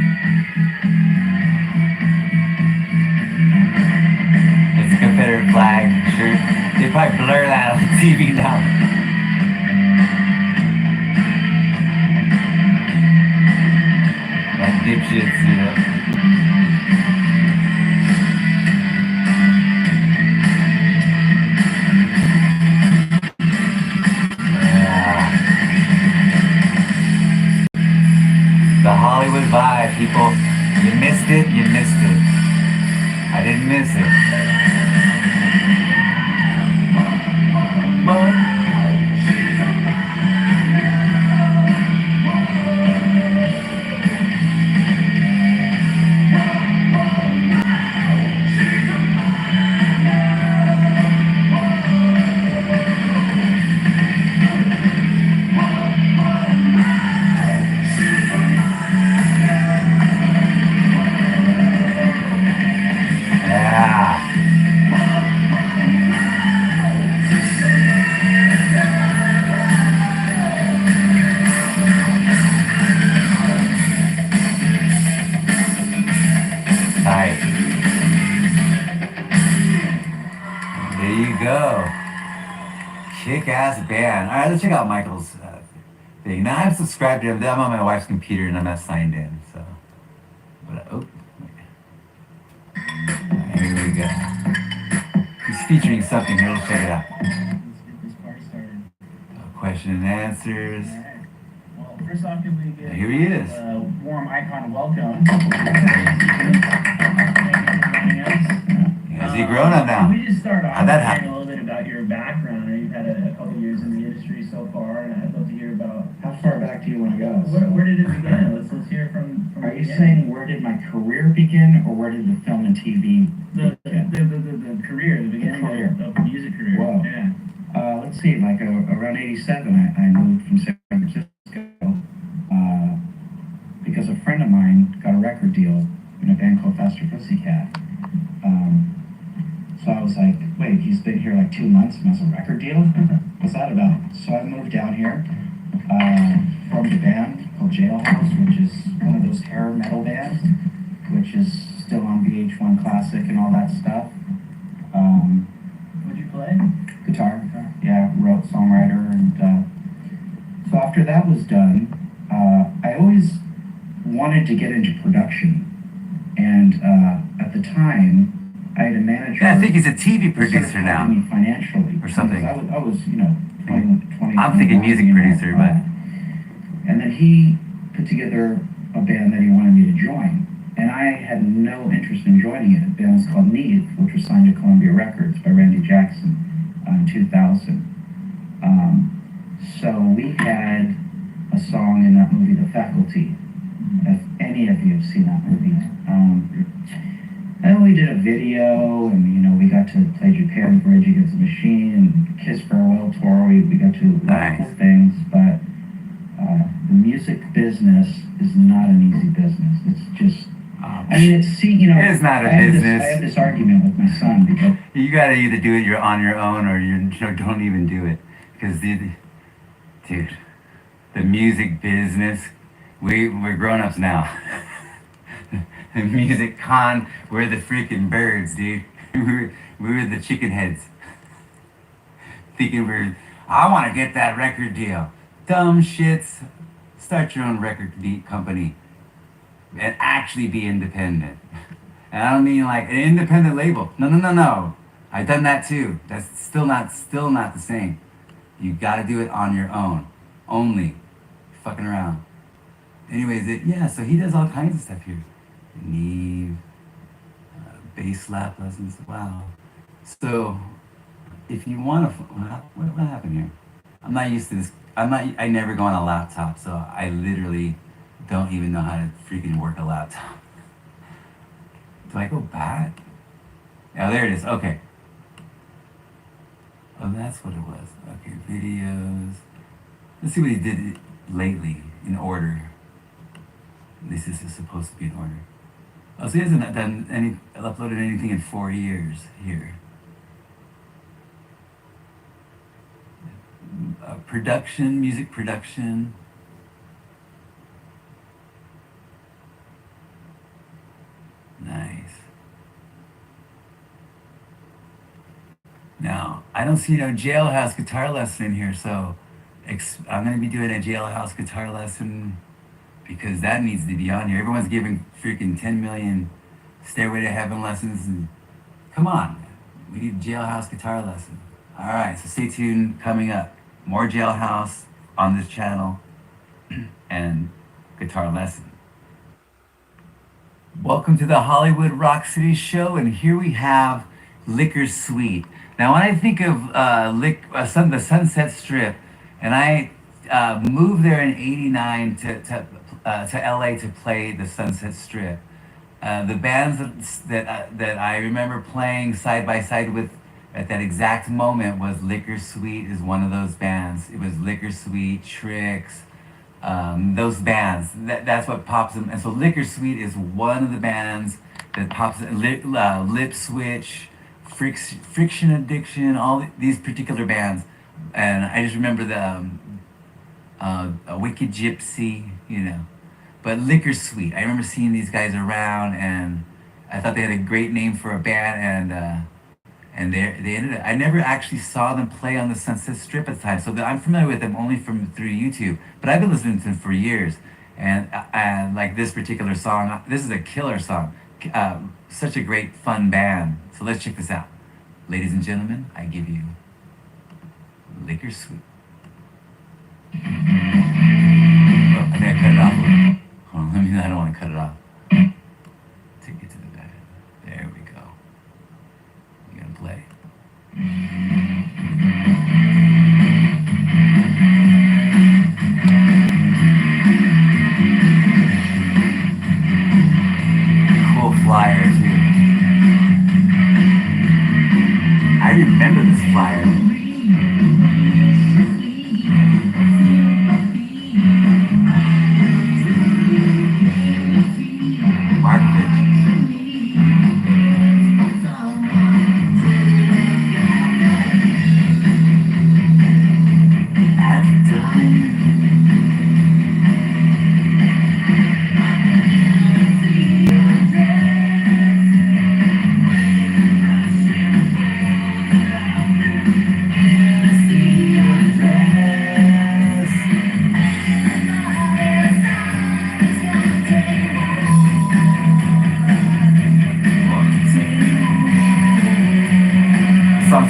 It's a Confederate flag. Sure, they probably blur that on the TV now. Like dipshits, you know. The Hollywood vibe, people. You missed it, you missed it. I didn't miss it. Kick-ass band. All right, let's check out Michael's thing. Now I'm subscribed to him. I'm on my wife's computer and I'm not signed in. So, but oh, right, here we go. He's featuring something here. Let's check it out. Question and answers. Well, first off, can we get here he is. Warm icon welcome. Has he grown up now? Can we just start off How'd that hearing happen? a little bit about your background? I know you've had a couple years in the industry so far, and I'd love to hear about How far back do you want to go? where did it begin? Let's hear from Are the you beginning. saying where did my career begin, or where did the film and TV the begin? career, the beginning career. of the music career? Whoa. Yeah. Let's see, like around 87, I moved from San Francisco because a friend of mine got a record deal in a band called Faster Pussycat. So I was like, wait, he's been here like 2 months and has a record deal? What's that about? So I moved down here, formed a band called Jailhouse, which is one of those hair metal bands, which is still on VH1 Classic and all that stuff. What'd you play? Guitar. Yeah, wrote, songwriter, and so after that was done, I always wanted to get into production, and at the time, I had a manager. Yeah, I think he's a TV who started producer now. helping me financially Or something. I was 20. I'm thinking music producer, but. And then he put together a band that he wanted me to join. And I had no interest in joining it. The band was called Need, which was signed to Columbia Records by Randy Jackson in 2000. So we had a song in that movie, The Faculty. If any of you have seen that movie. And we did a video, and we got to play Japan Bridge Against the Machine and Kiss Farewell Tour. We got to do cool things, but the music business is not an easy business. It's just, it's not a business. I have this argument with my son because you gotta either do it on your own or you don't even do it. Because, dude, the music business, we're grown-ups now. The music con, we're the freaking birds, dude. We're the chicken heads. Thinking I want to get that record deal. Dumb shits. Start your own record company and actually be independent. And I don't mean like an independent label. No. I've done that too. That's still not the same. You gotta do it on your own. Only. Fucking around. Anyways, so he does all kinds of stuff here. Neve, bass slap lessons. Wow. So, if you want to, what happened here? I'm not used to this. I never go on a laptop, so I literally don't even know how to freaking work a laptop. Do I go back? Oh, there it is. Okay. Oh, that's what it was. Okay, videos. Let's see what he did lately in order. At least this is supposed to be in order. Oh, so he hasn't uploaded anything in 4 years here. Music production. Nice. Now, I don't see no Jailhouse guitar lesson in here, so I'm going to be doing a Jailhouse guitar lesson because that needs to be on here. Everyone's giving freaking 10 million Stairway to Heaven lessons, and come on, we need a Jailhouse guitar lesson. All right, so stay tuned. Coming up, more Jailhouse on this channel and guitar lesson. Welcome to the Hollywood Rock City Show, and here we have Liquor Suite. Now, when I think of the Sunset Strip, and I moved there in '89 to LA to play the Sunset Strip, the bands that I remember playing side by side with at that exact moment was Liquor Suite is one of those bands. It was Liquor Suite, Tricks, those bands. That's what pops them. And so Liquor Suite is one of the bands that pops Lip Switch, Friction Addiction, all these particular bands. And I just remember the Wicked Gypsy, But Liquor Suite, I remember seeing these guys around, and I thought they had a great name for a band, and they ended up, I never actually saw them play on the Sunset Strip at the time, so I'm familiar with them only through YouTube, but I've been listening to them for years, and like this particular song, this is a killer song, such a great fun band, so let's check this out. Ladies and gentlemen, I give you Liquor Suite. Oh, I think I cut it off a little. Hold on, I don't want to cut it off. Take it to the back. There we go. You're gonna play. Cool flyer too. I remember this flyer.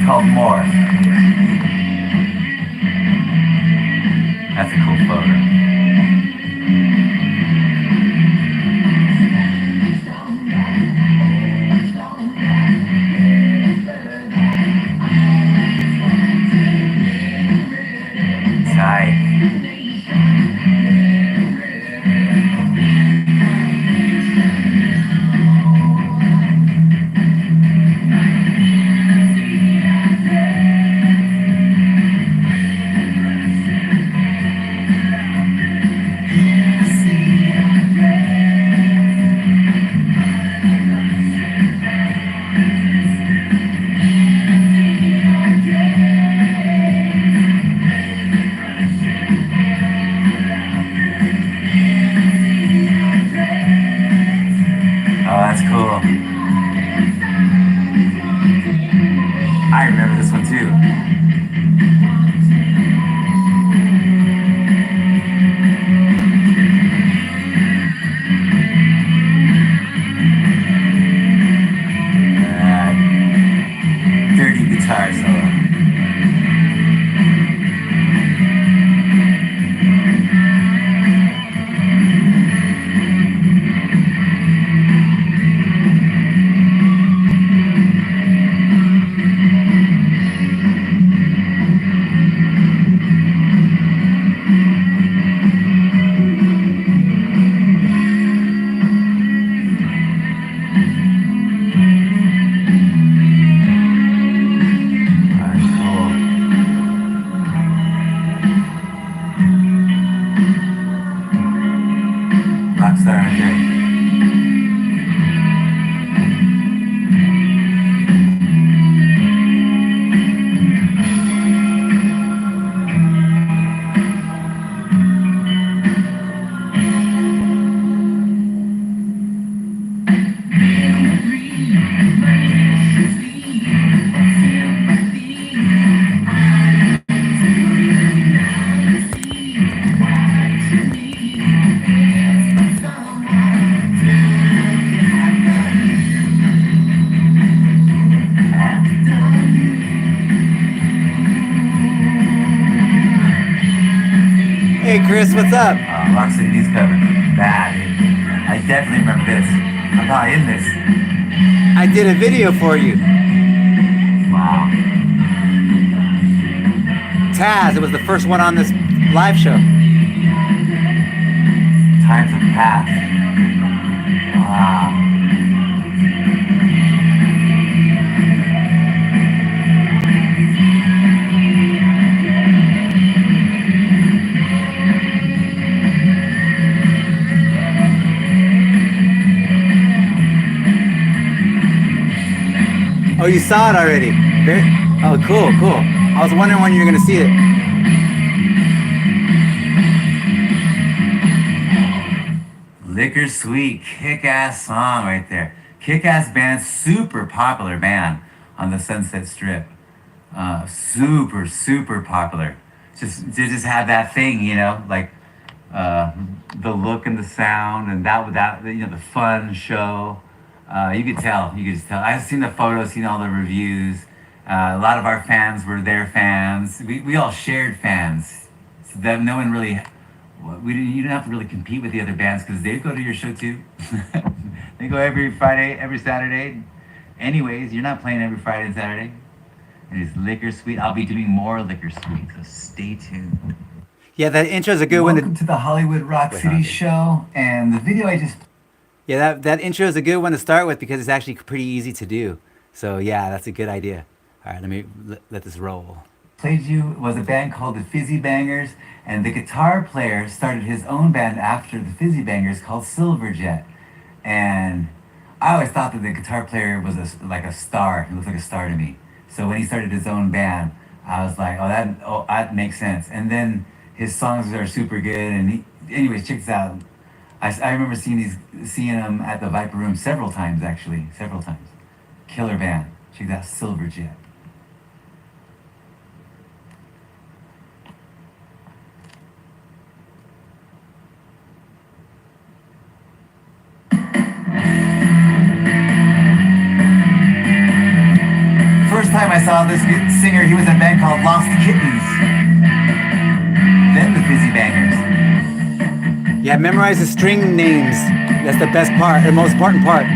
It's called More. That's a cool photo. Tight. Oh, that's cool. I remember this one too. Dirty guitar solo. Rockstar Andre. Hey Chris, what's up? Rock City News cover. Bad. I definitely remember this. I'm probably in this. I did a video for you. Wow. Taz, it was the first one on this live show. Times have passed. Wow. Oh, you saw it already. Oh, cool, cool. I was wondering when you were going to see it. Liquor Sweet, kick-ass song right there. Kick-ass band, super popular band on the Sunset Strip. Super, super popular. They just had that thing, you know, like the look and the sound, and that you know, the fun show. You could tell. You could just tell. I've seen the photos, seen all the reviews. A lot of our fans were their fans. We all shared fans. So that no one really. You didn't have to really compete with the other bands because they go to your show too. They go every Friday, every Saturday. Anyways, you're not playing every Friday and Saturday. And it's Liquor Sweet. I'll be doing more Liquor Sweet, so stay tuned. Yeah, that intro's a good one. Welcome to the Hollywood Rock City show, and the video I just. Yeah, that intro is a good one to start with because it's actually pretty easy to do. So yeah, that's a good idea. All right, let me let this roll. Played you was a band called the Fizzy Bangers, and the guitar player started his own band after the Fizzy Bangers called Silverjet. And I always thought that the guitar player was like a star. He looked like a star to me. So when he started his own band, I was like, oh, that makes sense. And then his songs are super good. And anyways, check this out. I remember seeing him at the Viper Room several times, actually. Several times. Killer band. Check that Silverjet. First time I saw this singer, he was in a band called Lost Kittens. Then the Fizzy Bangers. Yeah, memorize the string names. That's the best part, the most important part.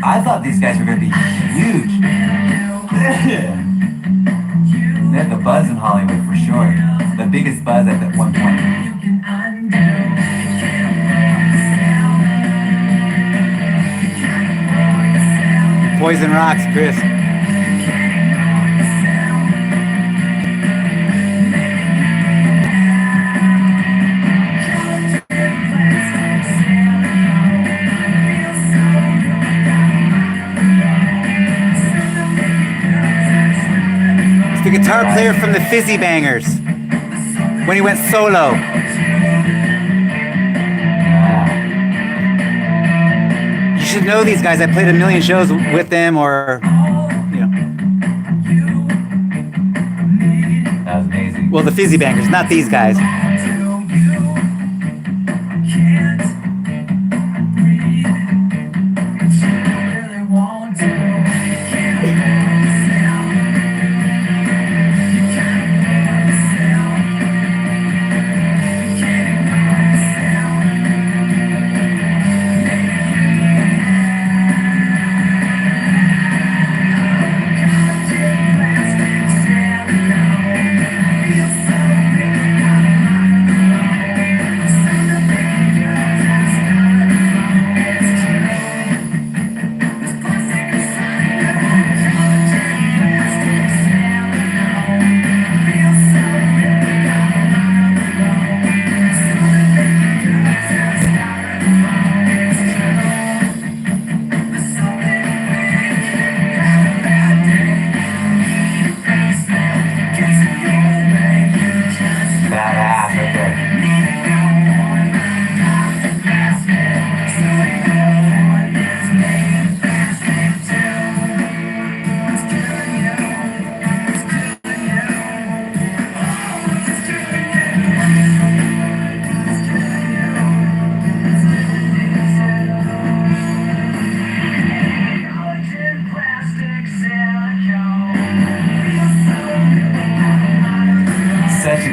I thought these guys were going to be huge. They had the buzz in Hollywood for sure. The biggest buzz at that one point. Poison Rocks, Chris. It's the guitar player from the Fizzy Bangers when he went solo. You should know these guys. I played a million shows with them, or you know. That was amazing. Well, the Fizzy Bangers, not these guys.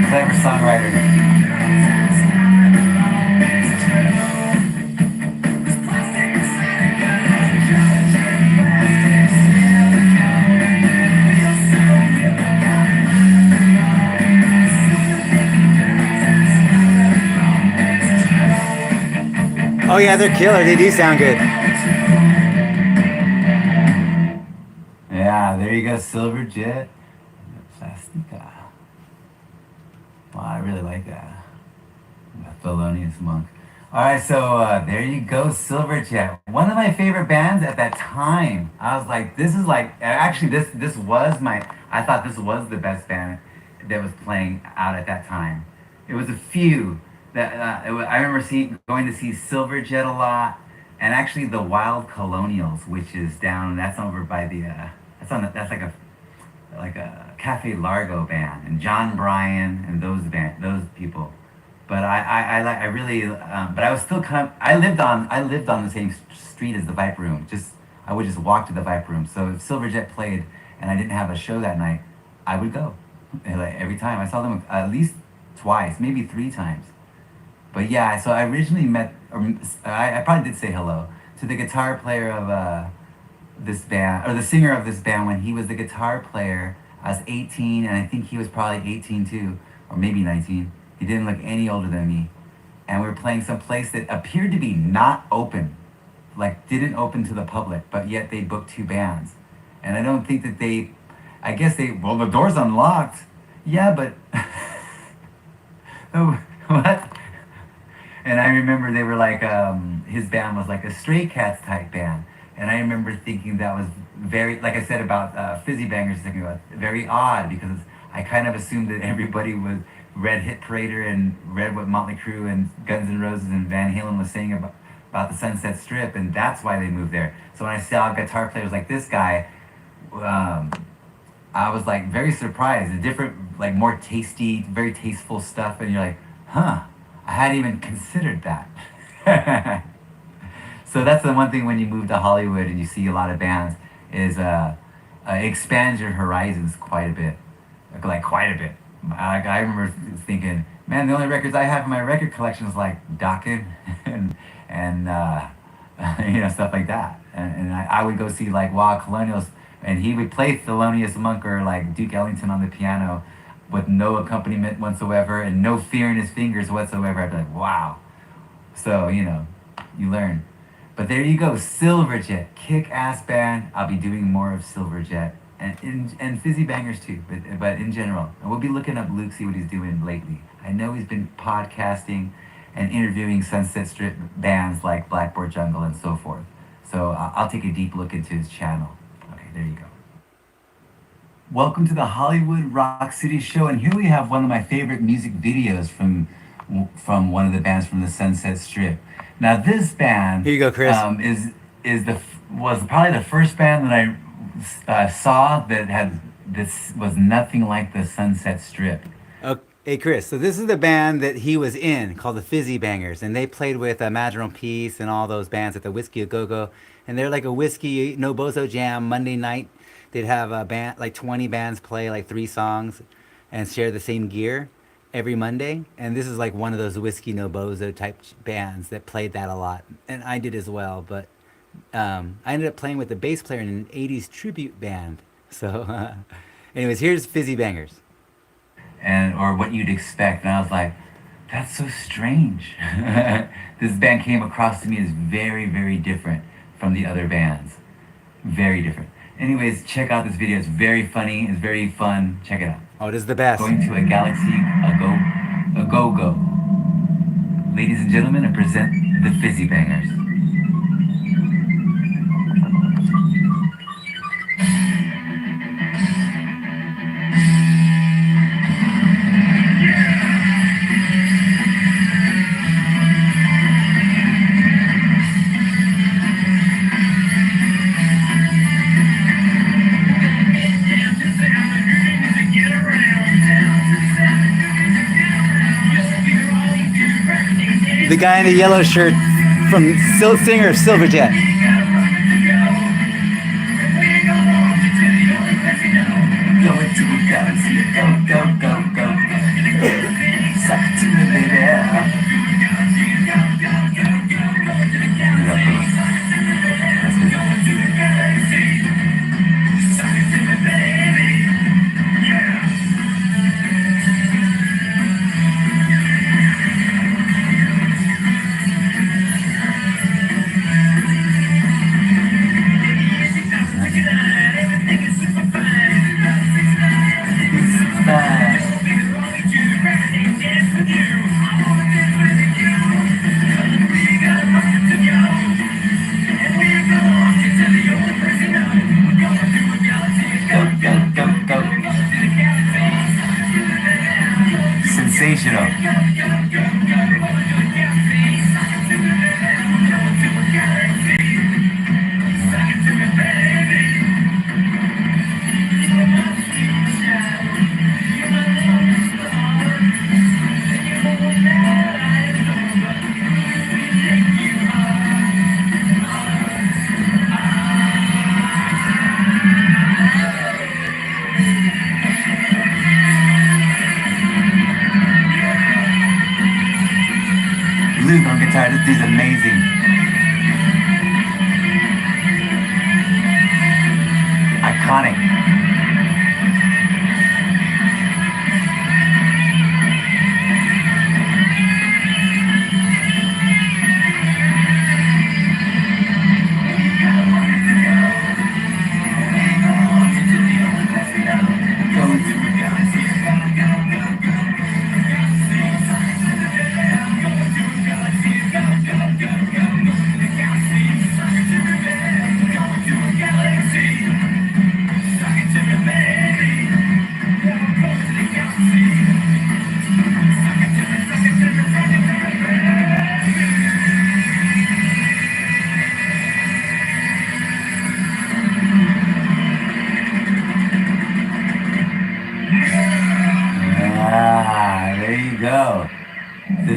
Clever songwriter. Oh yeah, they're killer. They do sound good. Yeah, there you go, Silverjet. Plastica. Wow, I really like that. The Thelonious Monk. Alright, so there you go, Silverjet. One of my favorite bands at that time. I was like, this is like, actually this was my, I thought this was the best band that was playing out at that time. It was a few that, I remember going to see Silverjet a lot, and actually the Wild Colonials, which is down, that's over by the, that's like a Cafe Largo band, and John Bryan and those people. But I really, but I was still I lived on the same street as the Viper Room. I would just walk to the Viper Room. So if Silverjet played and I didn't have a show that night, I would go. And like every time I saw them at least twice, maybe 3 times. But yeah, so I originally met, I probably did say hello to the guitar player of this band, or the singer of this band when he was the guitar player. I was 18, and I think he was probably 18 too, or maybe 19. He didn't look any older than me. And we were playing some place that appeared to be not open, like didn't open to the public, but yet they booked 2 bands. And I don't think that well, the door's unlocked. Yeah, but, oh, what? And I remember they were like, his band was like a Stray Cats type band. And I remember thinking that was very, like I said about Fizzy Bangers, thinking about very odd, because I kind of assumed that everybody read Hit Parader and read what Motley Crue and Guns N' Roses and Van Halen was saying about the Sunset Strip, and that's why they moved there. So when I saw guitar players like this guy, I was like very surprised. The different, like more tasty, very tasteful stuff, and you're like, huh, I hadn't even considered that. So that's the one thing when you move to Hollywood and you see a lot of bands is it expands your horizons quite a bit, like quite a bit. I remember thinking, man, the only records I have in my record collection is like Dokken and stuff like that. And I would go see like Wild Colonials, and he would play Thelonious Monk or like Duke Ellington on the piano with no accompaniment whatsoever and no fear in his fingers whatsoever. I'd be like, wow. So, you learn. But there you go, Silverjet, kick-ass band. I'll be doing more of Silverjet and Fizzy Bangers too, but in general. And we'll be looking up Luke, see what he's doing lately. I know he's been podcasting and interviewing Sunset Strip bands like Blackboard Jungle and so forth. So I'll take a deep look into his channel. Okay, there you go. Welcome to the Hollywood Rock City Show, and here we have one of my favorite music videos from one of the bands from the Sunset Strip. Now this band Here you go, Chris. was probably the first band that I saw that was nothing like the Sunset Strip. Hey, Chris, so this is the band that he was in called the Fizzy Bangers, and they played with Imaginal Peace and all those bands at the Whiskey A Go-Go, and they're like a Whiskey No Bozo Jam Monday night. They'd have a band, like 20 bands play like 3 songs and share the same gear every Monday, and this is like one of those Whiskey No Bozo type bands that played that a lot, and I did as well, but I ended up playing with the bass player in an 80s tribute band. So anyways, here's Fizzy Bangers. Or what you'd expect, and I was like, that's so strange. This band came across to me as very, very different from the other bands. Very different. Anyways, check out this video. It's very funny, it's very fun. Check it out. Oh, it is the best. Going to a galaxy, a go-go. Ladies and gentlemen, I present the Fizzy Bangers. The guy in the yellow shirt from singer Silverjet. Going to a galaxy, go. Suck it to me, baby. Go. Sensational. Luke on guitar, this dude's amazing. Iconic.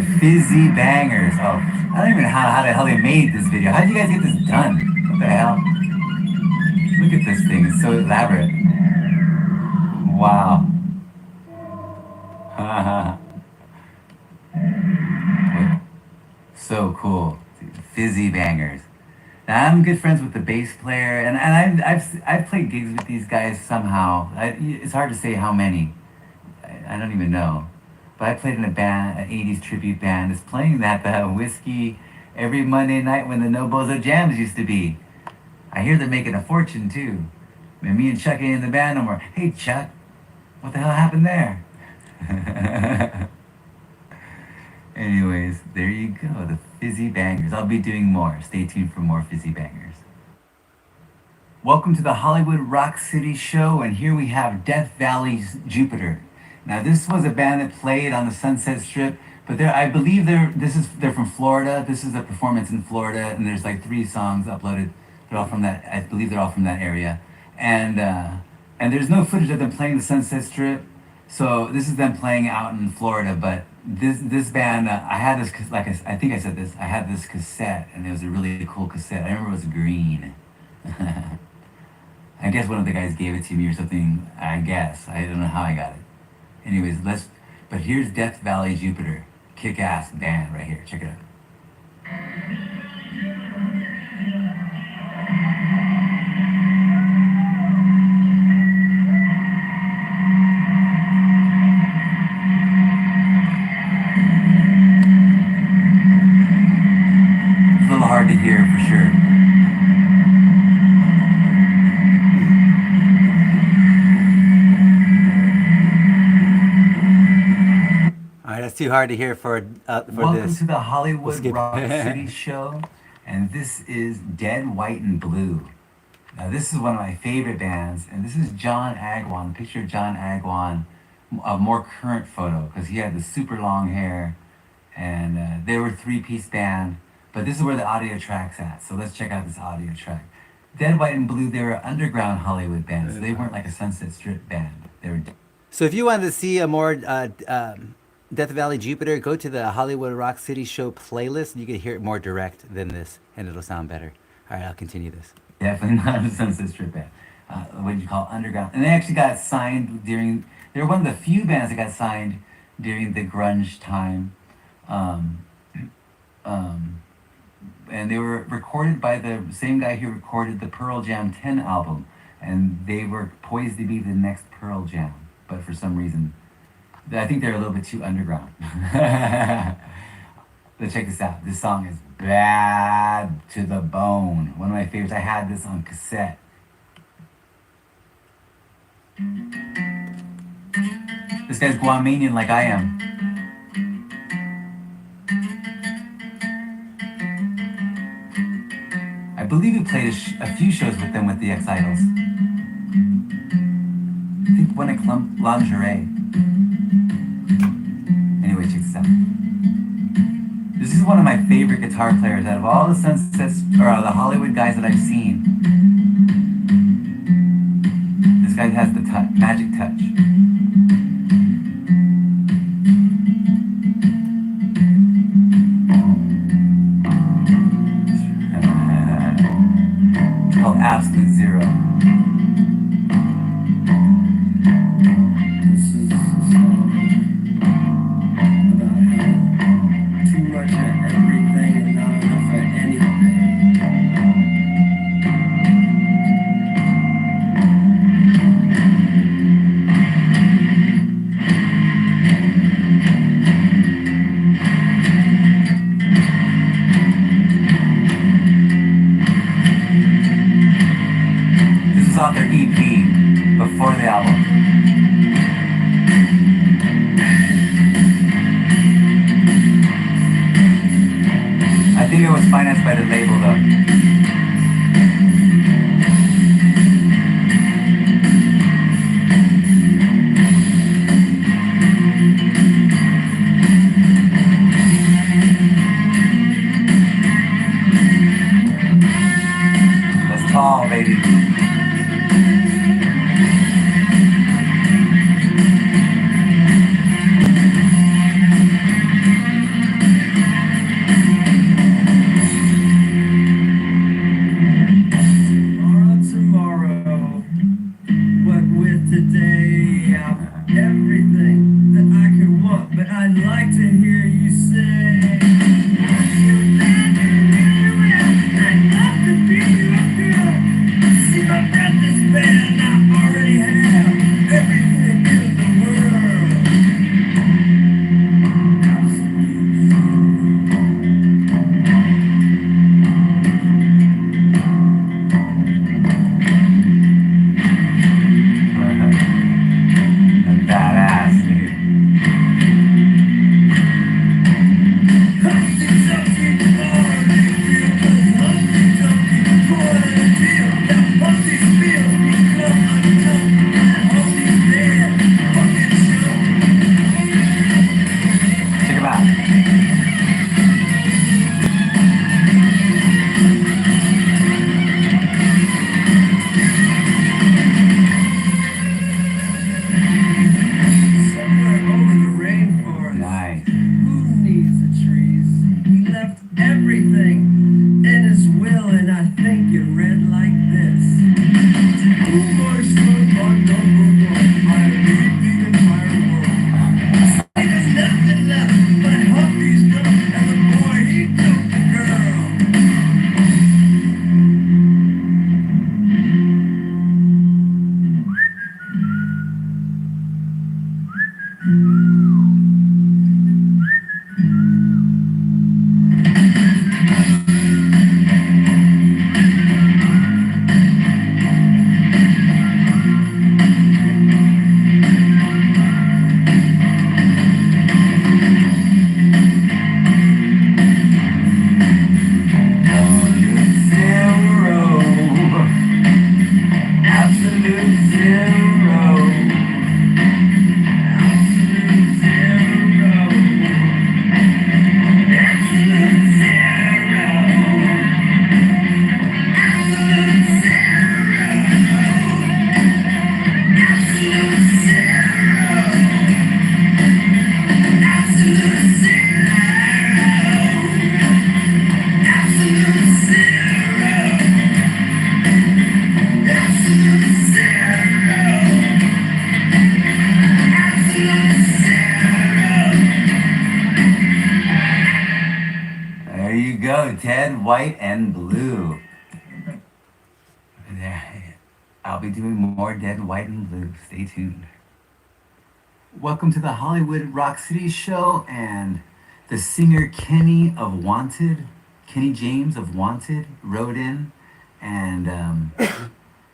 The Fizzy Bangers. Oh, I don't even know how the hell they made this video. How did you guys get this done? What the hell? Look at this thing. It's so elaborate. Wow. So cool. Fizzy Bangers. Now, I'm good friends with the bass player, and I've played gigs with these guys somehow. It's hard to say how many. I don't even know. But I played in a band, an 80s tribute band. It's playing that whiskey every Monday night when the No Bozo Jams used to be. I hear they're making a fortune too. And me and Chuck ain't in the band no more. Hey Chuck, what the hell happened there? Anyways, there you go, the Fizzy Bangers. I'll be doing more. Stay tuned for more Fizzy Bangers. Welcome to the Hollywood Rock City Show, and here we have Death Valley's Jupiter. Now, this was a band that played on the Sunset Strip, but I believe they're from Florida. This is a performance in Florida, and there's like 3 songs uploaded. They're all from that. I believe they're all from that area, and there's no footage of them playing the Sunset Strip. So this is them playing out in Florida. But this band, I had this, I think I said this. I had this cassette, and it was a really cool cassette. I remember it was green. I guess one of the guys gave it to me or something. I guess I don't know how I got it. Anyways, but here's Death Valley Jupiter. Kick-ass band right here. Check it out. It's a little hard to hear for sure. That's too hard to hear for Welcome this. to the Hollywood Rock City Show, and this is Dead, White, and Blue. Now, this is one of my favorite bands, and this is John Agwan. Picture of John Agwan, a more current photo, because he had the super long hair, and they were a 3-piece band, but this is where the audio track's at, so let's check out this audio track. Dead, White, and Blue, they were underground Hollywood bands, so they weren't like a Sunset Strip band. They were. So if you wanted to see a more Death Valley Jupiter, go to the Hollywood Rock City Show playlist, and you can hear it more direct than this, and it'll sound better. All right, I'll continue this. Definitely not a Sunset Strip band. What do you call underground? And they actually got signed during. They were one of the few bands that got signed during the grunge time, and they were recorded by the same guy who recorded the Pearl Jam 10 album, and they were poised to be the next Pearl Jam, but for some reason, I think they're a little bit too underground. Let's check this out. This song is bad to the bone. One of my favorites. I had this on cassette. This guy's Guamanian like I am. I believe he played a few shows with them with the X-Idols. I think one at Lingerie. Anyway, check this out. This is one of my favorite guitar players out of all the Sunsets, or the Hollywood guys that I've seen. This guy has the magic touch. It's called Absolute Zero. Off their EP before the album. I think it was financed by the label though. That's tall, baby. today. I'm everything that I could want, but I'd like to hear you say. I'd love to be your girl. See, I've got this band, I already have everything in the world. Badass, dude. Check him out. Somewhere over the rainforest. Nice. Who needs the trees? He left everything in his will, and I think it read like this. To do my son on number one, I lead the entire world. See, there's nothing left but Humphrey's girl, and the boy, he took the girl. There you go, dead, white, and blue. There. I'll be doing more dead, white, and blue. Stay tuned. Welcome to the Hollywood Rock City show, and the singer Kenny James of Wanted wrote in, and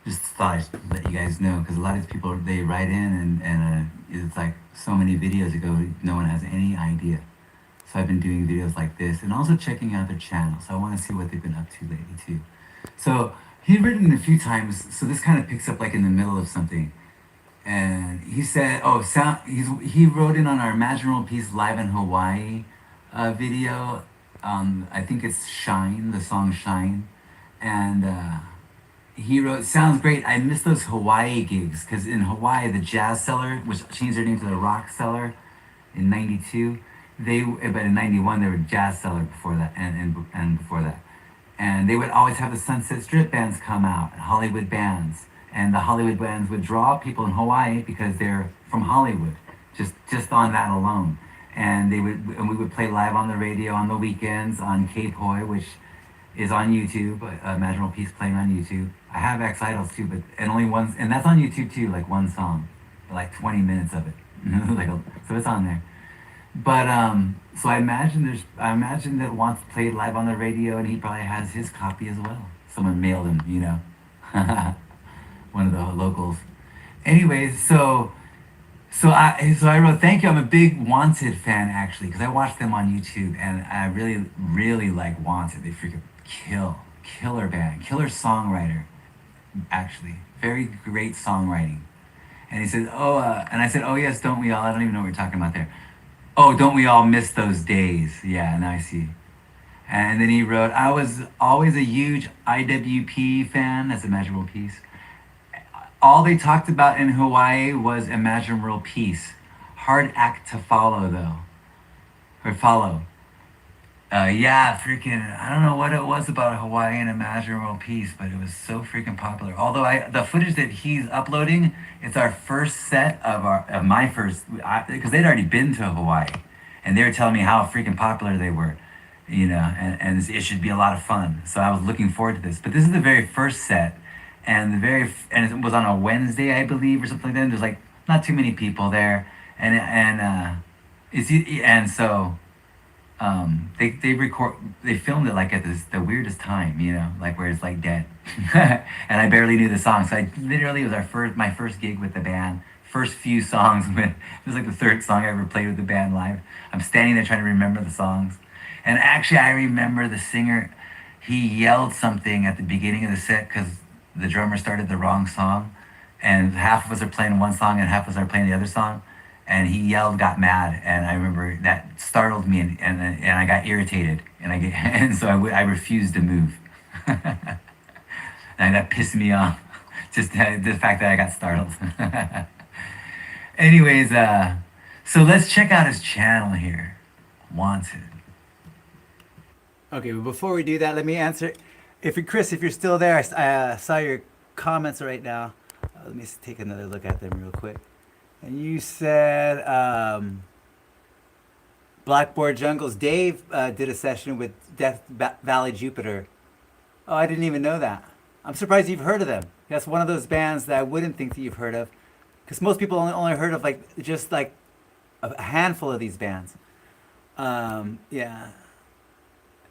just thought I'd let you guys know, because a lot of these people, they write in, and it's like so many videos ago, no one has any idea. So I've been doing videos like this and also checking out their channel. So I want to see what they've been up to lately too. So he'd written a few times. So this kind of picks up like in the middle of something. And he said, he wrote in on our Imaginal Piece Live in Hawaii video. I think it's Shine, the song Shine. And he wrote, sounds great. I miss those Hawaii gigs. Because in Hawaii, the Jazz Cellar, which changed their name to the Rock Cellar in 92. But in 91 they were Jazz Cellar before that, and before that, and they would always have the Sunset Strip bands come out, Hollywood bands, and the Hollywood bands would draw people in Hawaii because they're from Hollywood, just on that alone, and we would play live on the radio on the weekends on Cape Hoy, which is on YouTube, Imaginal Piece playing on YouTube. I have X Idols too, and that's on YouTube too, like one song, like 20 minutes of it, so it's on there. But so I imagine that Wants played live on the radio, and he probably has his copy as well. Someone mailed him, one of the locals. Anyways, so I wrote, thank you. I'm a big Wanted fan actually, because I watched them on YouTube, and I really, really like Wanted. They freaking killer band, killer songwriter, actually, very great songwriting. And he said, and I said, oh yes, don't we all? I don't even know what you're talking about there. Oh, don't we all miss those days? Yeah, now I see. And then he wrote, I was always a huge IWP fan. That's Imaginable Piece. All they talked about in Hawaii was Imaginable Piece. Hard act to follow, though. Or follow. Yeah, freaking. I don't know what it was about Hawaii and Imagine World Peace, but it was so freaking popular. Although the footage that he's uploading, it's our first set of my first, because they'd already been to Hawaii, and they were telling me how freaking popular they were, and it should be a lot of fun. So I was looking forward to this. But this is the very first set, and and it was on a Wednesday, I believe, or something like that. And there's like not too many people there, and so. They filmed it like at the weirdest time, like where it's like dead, and I barely knew the song, so I literally, it was my first gig with the band, first few songs it was like the third song I ever played with the band live. I'm standing there trying to remember the songs, and actually I remember the singer, he yelled something at the beginning of the set because the drummer started the wrong song, and half of us are playing one song and half of us are playing the other song. And he yelled, got mad, and I remember that startled me, and I got irritated, and so I refused to move, and that pissed me off, just the fact that I got startled. Anyways, so let's check out his channel here, Wanted. Okay, well, before we do that, let me answer. Chris, if you're still there, I saw your comments right now. Let me take another look at them real quick. And you said Blackboard Jungles. Dave did a session with Death Valley Jupiter. Oh, I didn't even know that. I'm surprised you've heard of them. That's one of those bands that I wouldn't think that you've heard of, because most people only heard of just a handful of these bands. Yeah.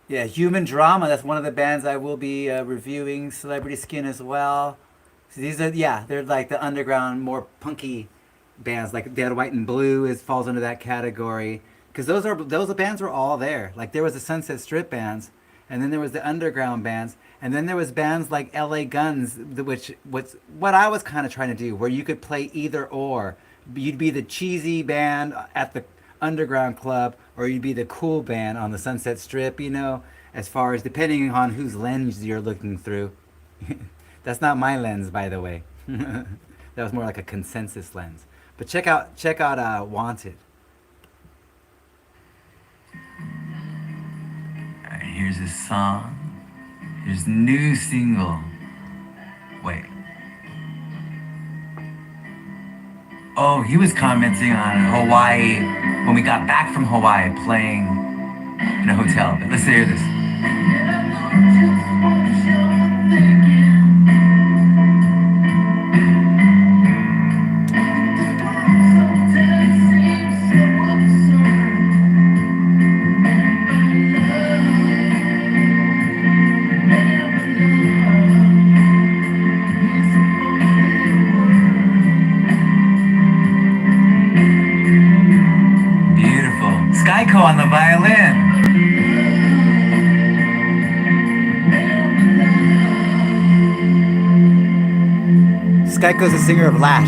Human Drama. That's one of the bands I will be reviewing. Celebrity Skin as well. So these are they're like the underground, more punky bands, like Dead, White, and Blue falls under that category, because those bands were all there. Like there was the Sunset Strip bands, and then there was the underground bands, and then there was bands like LA Guns, which what I was kind of trying to do, where you could play either or. You'd be the cheesy band at the underground club, or you'd be the cool band on the Sunset Strip, as far as depending on whose lens you're looking through. That's not my lens, by the way. That was more like a consensus lens. But check out Wanted. All right, here's his song. His new single. Wait. Oh, he was commenting on Hawaii when we got back from Hawaii, playing in a hotel. But let's hear this. Skyko on the violin. Skyko's the singer of Lash.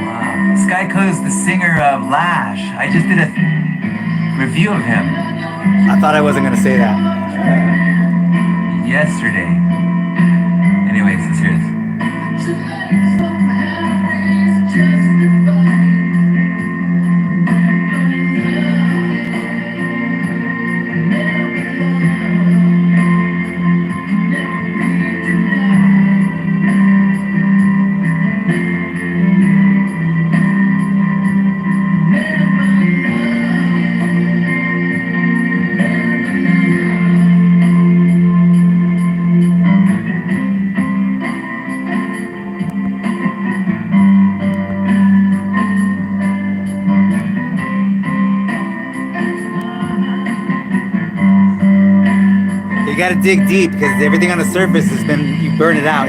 Wow. Skyko's the singer of Lash. I just did a review of him. I thought I wasn't going to say that. Yesterday. Anyways, let's hear this. You gotta dig deep, because everything on the surface you burn it out,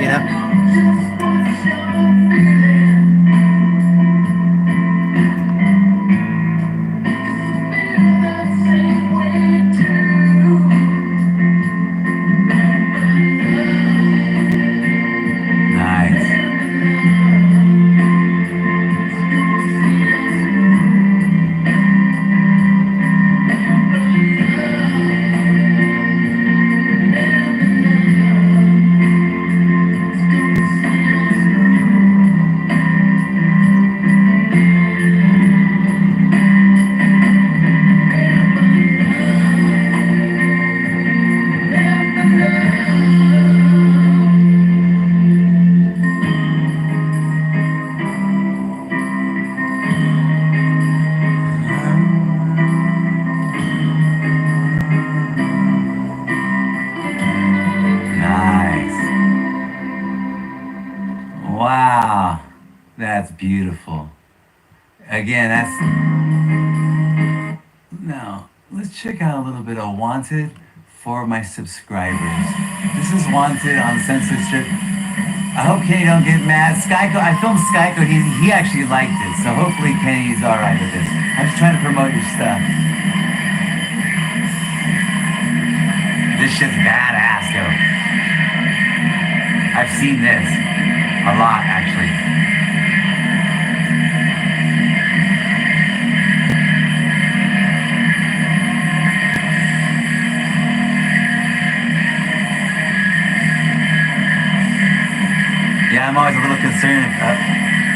That's beautiful. Again, that's... Now, let's check out a little bit of Wanted for my subscribers. This is Wanted on Censored Strip. I hope Kenny don't get mad. Skyko, I filmed Skyko, he actually liked it, so hopefully Kenny's alright with this. I'm just trying to promote your stuff. This shit's badass, yo. I've seen this a lot, actually. Yeah, I'm always a little concerned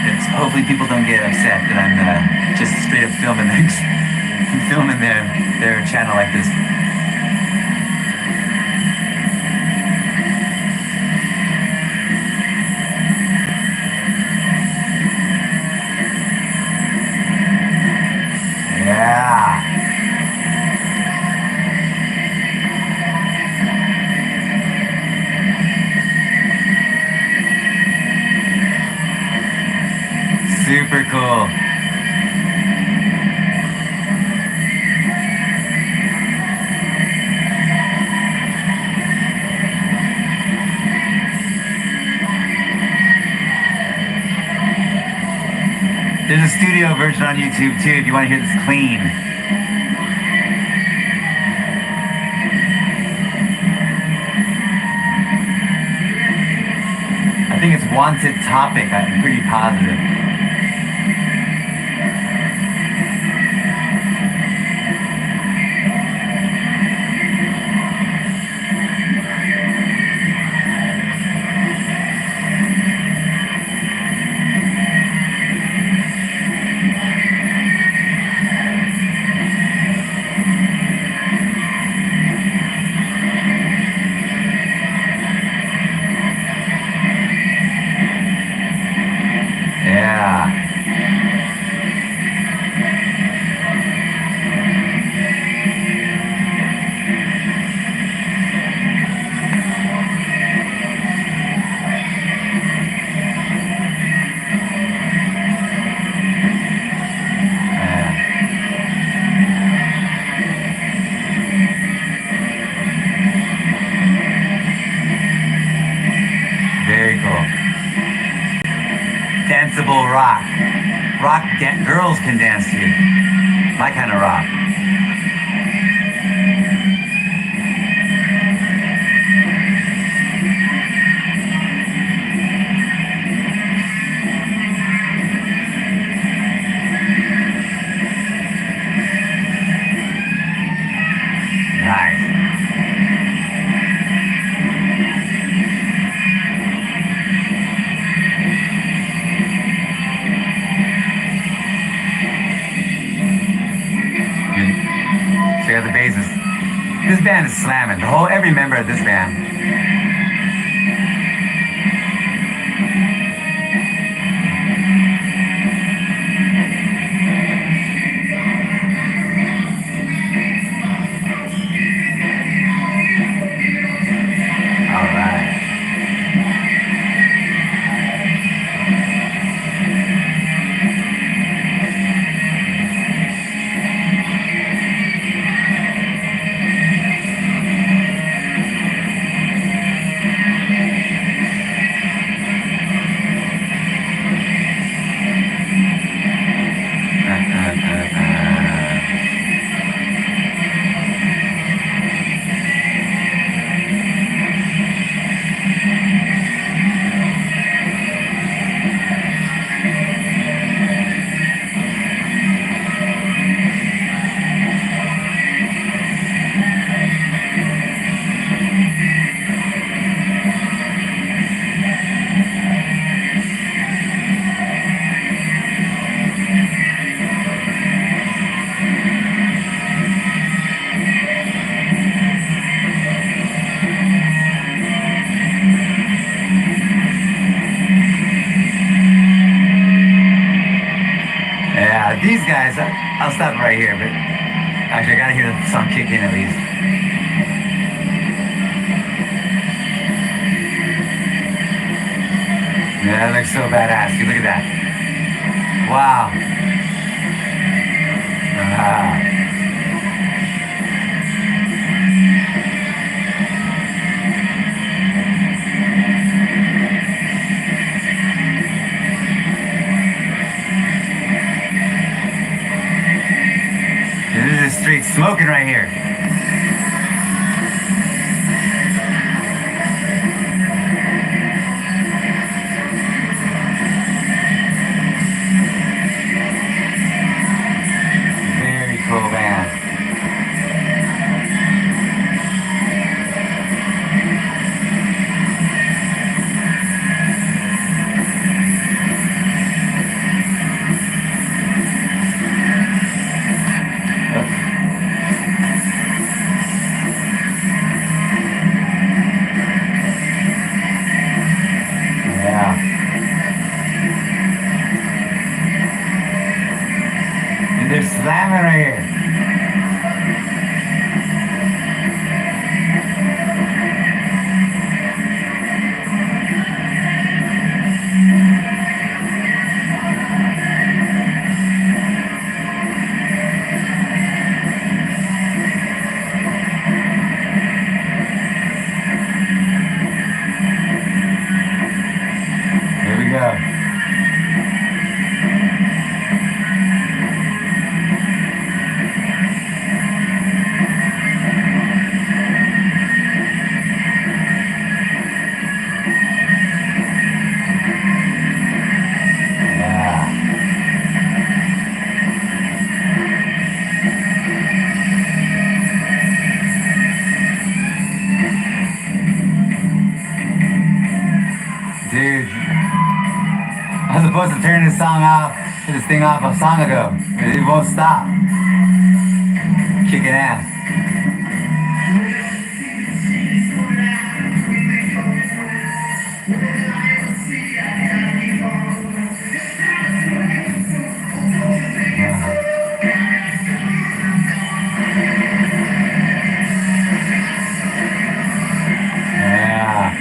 if hopefully people don't get upset that I'm just straight up filming their channel like this. Yeah. Super cool. There's a studio version on YouTube too if you want to hear this clean. I think it's Wanted Topic, I'm pretty positive. Danceable rock. Girls can dance to. My kind of rock. The bases. This band is slamming. Every member of this band. All right. These guys, I'll stop right here, but actually I gotta hear the song kick in at least. Yeah, that looks so badass. Dude, look at that. Wow. This is the street smoking right here. Very cool band. Yeah. And they're slamming right here. Here we go. Yeah. Dude, I was supposed to turn this thing off a song ago. It won't stop. Kicking ass. Yeah.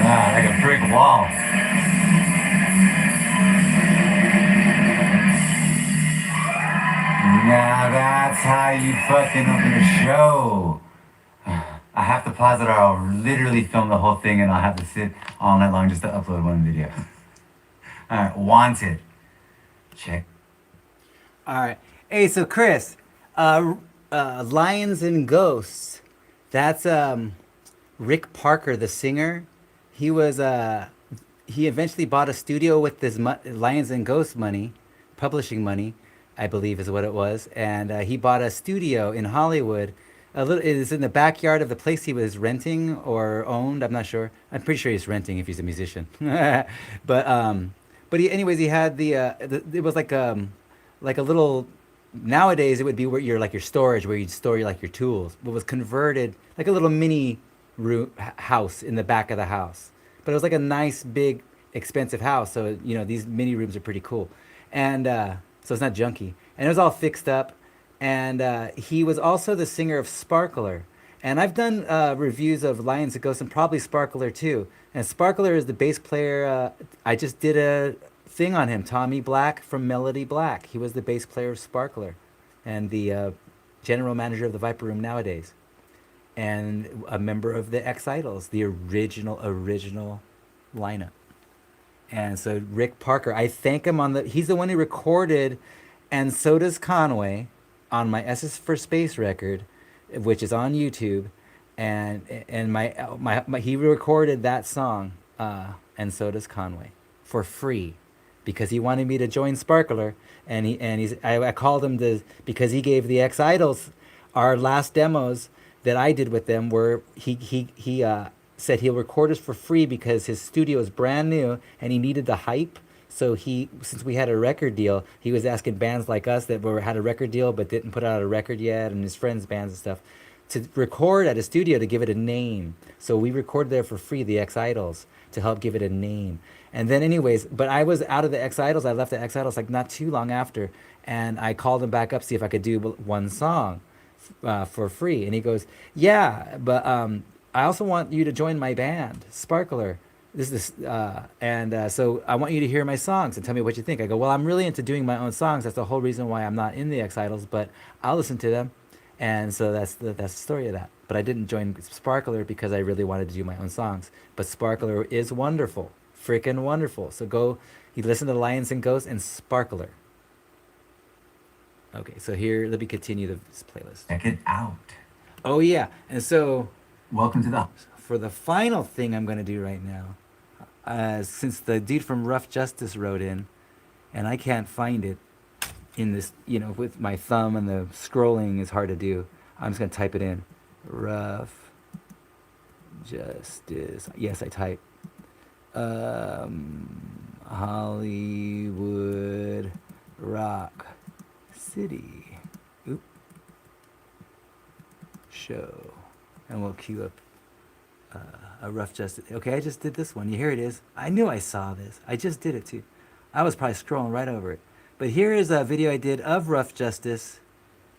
Ah, like a brick wall. Now that's how you fucking open a show. I have to pause it or I'll literally film the whole thing and I'll have to sit all night long just to upload one video. Alright, Wanted. Check. All right. Hey, so Chris, Lions and Ghosts. That's Rick Parker, the singer. He was he eventually bought a studio with this Lions and Ghosts money, publishing money, I believe is what it was, and he bought a studio in Hollywood. It's in the backyard of the place he was renting or owned. I'm not sure. I'm pretty sure he's renting if he's a musician. But anyways, he had it was like a little. Nowadays, it would be where your storage, where you'd store your tools. But was converted like a little mini house in the back of the house. But it was like a nice, big, expensive house. So these mini rooms are pretty cool, and so it's not junky. And it was all fixed up. And he was also the singer of Sparkler. And I've done reviews of Lions and Ghosts and probably Sparkler too. And Sparkler is the bass player. I just did a thing on him, Tommy Black from Melody Black. He was the bass player of Sparkler and the general manager of the Viper Room nowadays. And a member of the X-Idols, the original lineup. And so Rick Parker, I thank him he's the one who recorded, and so does Conway, on my SS for Space record, which is on YouTube. and my he recorded that song, and so does Conway, for free, because he wanted me to join Sparkler, and I called him because he gave the X Idols our last demos that I did with them, where he said he'll record us for free because his studio is brand new and he needed the hype. So since we had a record deal, he was asking bands like us that had a record deal but didn't put out a record yet, and his friends' bands and stuff, to record at a studio to give it a name. So we recorded there for free, the X Idols, to help give it a name. And then anyways, but I was out of the X Idols. I left the X Idols like not too long after, and I called him back up, see if I could do one song for free. And he goes, yeah, but I also want you to join my band, Sparkler. So I want you to hear my songs and tell me what you think. I go, well, I'm really into doing my own songs. That's the whole reason why I'm not in the X Idols, but I'll listen to them. And so that's the story of that. But I didn't join Sparkler because I really wanted to do my own songs. But Sparkler is wonderful, freaking wonderful. So go, you listen to Lions and Ghosts and Sparkler. Okay, so here, let me continue this playlist. Check it out. Oh yeah, and so Welcome to the... for the final thing I'm going to do right now, since the dude from Rough Justice wrote in, and I can't find it in this, with my thumb and the scrolling is hard to do, I'm just going to type it in. Rough Justice. Yes, I type. Hollywood Rock City. Oop. Show. And we'll queue up a Rough Justice. Okay, I just did this one. Here it is. I knew I saw this. I just did it too. I was probably scrolling right over it. But here is a video I did of Rough Justice.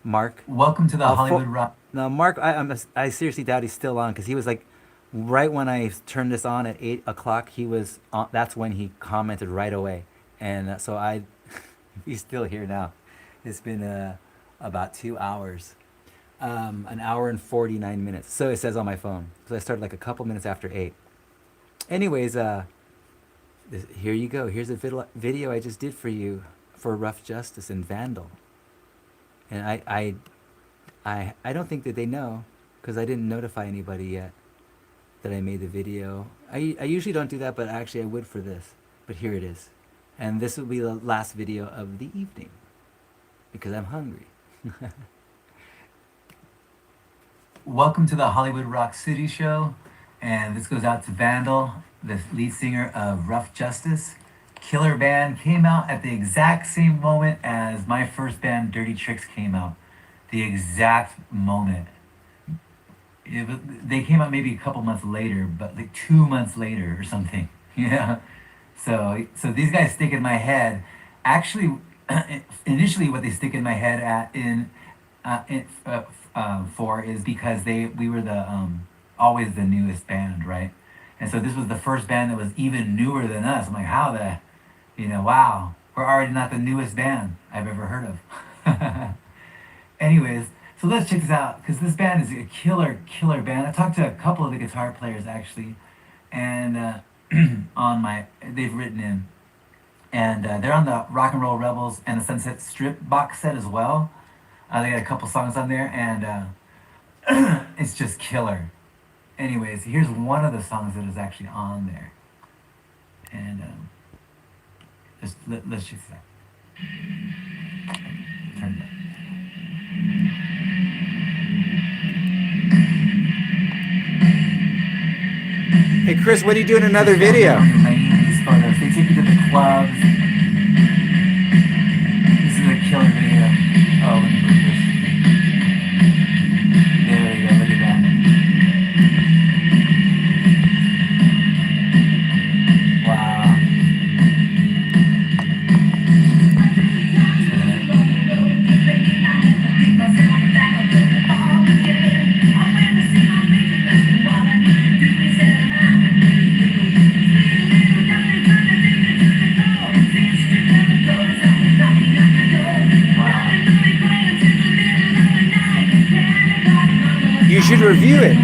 Mark. Welcome to the Hollywood Rock. No, Mark, I seriously doubt he's still on, because he was like, right when I turned this on at 8 o'clock, he was on, that's when he commented right away. And so he's still here now. It's been about 2 hours. An hour and 49 minutes. So it says on my phone. So I started like a couple minutes after 8. Anyways, here you go. Here's a video I just did for you for Rough Justice and Vandall. And I don't think that they know, because I didn't notify anybody yet that I made the video. I usually don't do that, but actually I would for this. But here it is. And this will be the last video of the evening, because I'm hungry. Welcome to the Hollywood Rock City show, and this goes out to Vandall, the lead singer of Rough Justice. Killer band, came out at the exact same moment as my first band, Dirty Tricks, came out. The exact moment. They came out maybe a couple months later, but like 2 months later or something. Yeah. So these guys stick in my head. Actually, initially, what they stick in my head for is because we were the always the newest band, right? And so this was the first band that was even newer than us. I'm like, how the, wow, we're already not the newest band I've ever heard of. Anyways, so let's check this out, because this band is a killer band. I talked to a couple of the guitar players actually, and they've written in, and they're on the Rock and Roll Rebels and the Sunset Strip box set as well. They got a couple songs on there, and it's just killer. Anyways, here's one of the songs that is actually on there, and let's check this out. Turn it up. Hey Chris, what are you doing in another video? These photos, they take you to the clubs. This is a killer video. Oh, let me move this. There we go, look at that. Wow. You should review it.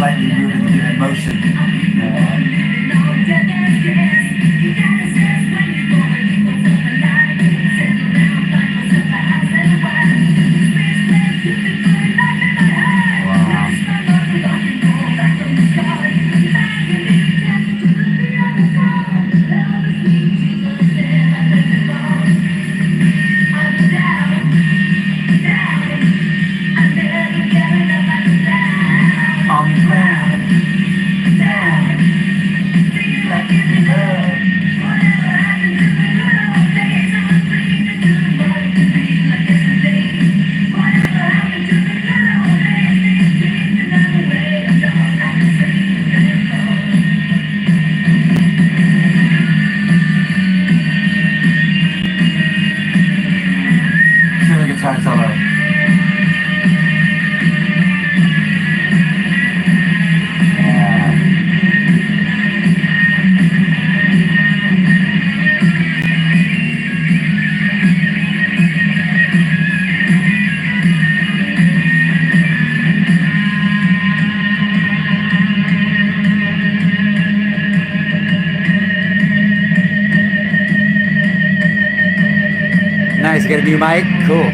slightly moving, giving motion. Guitar solo. Nice, you got a new mic? Cool.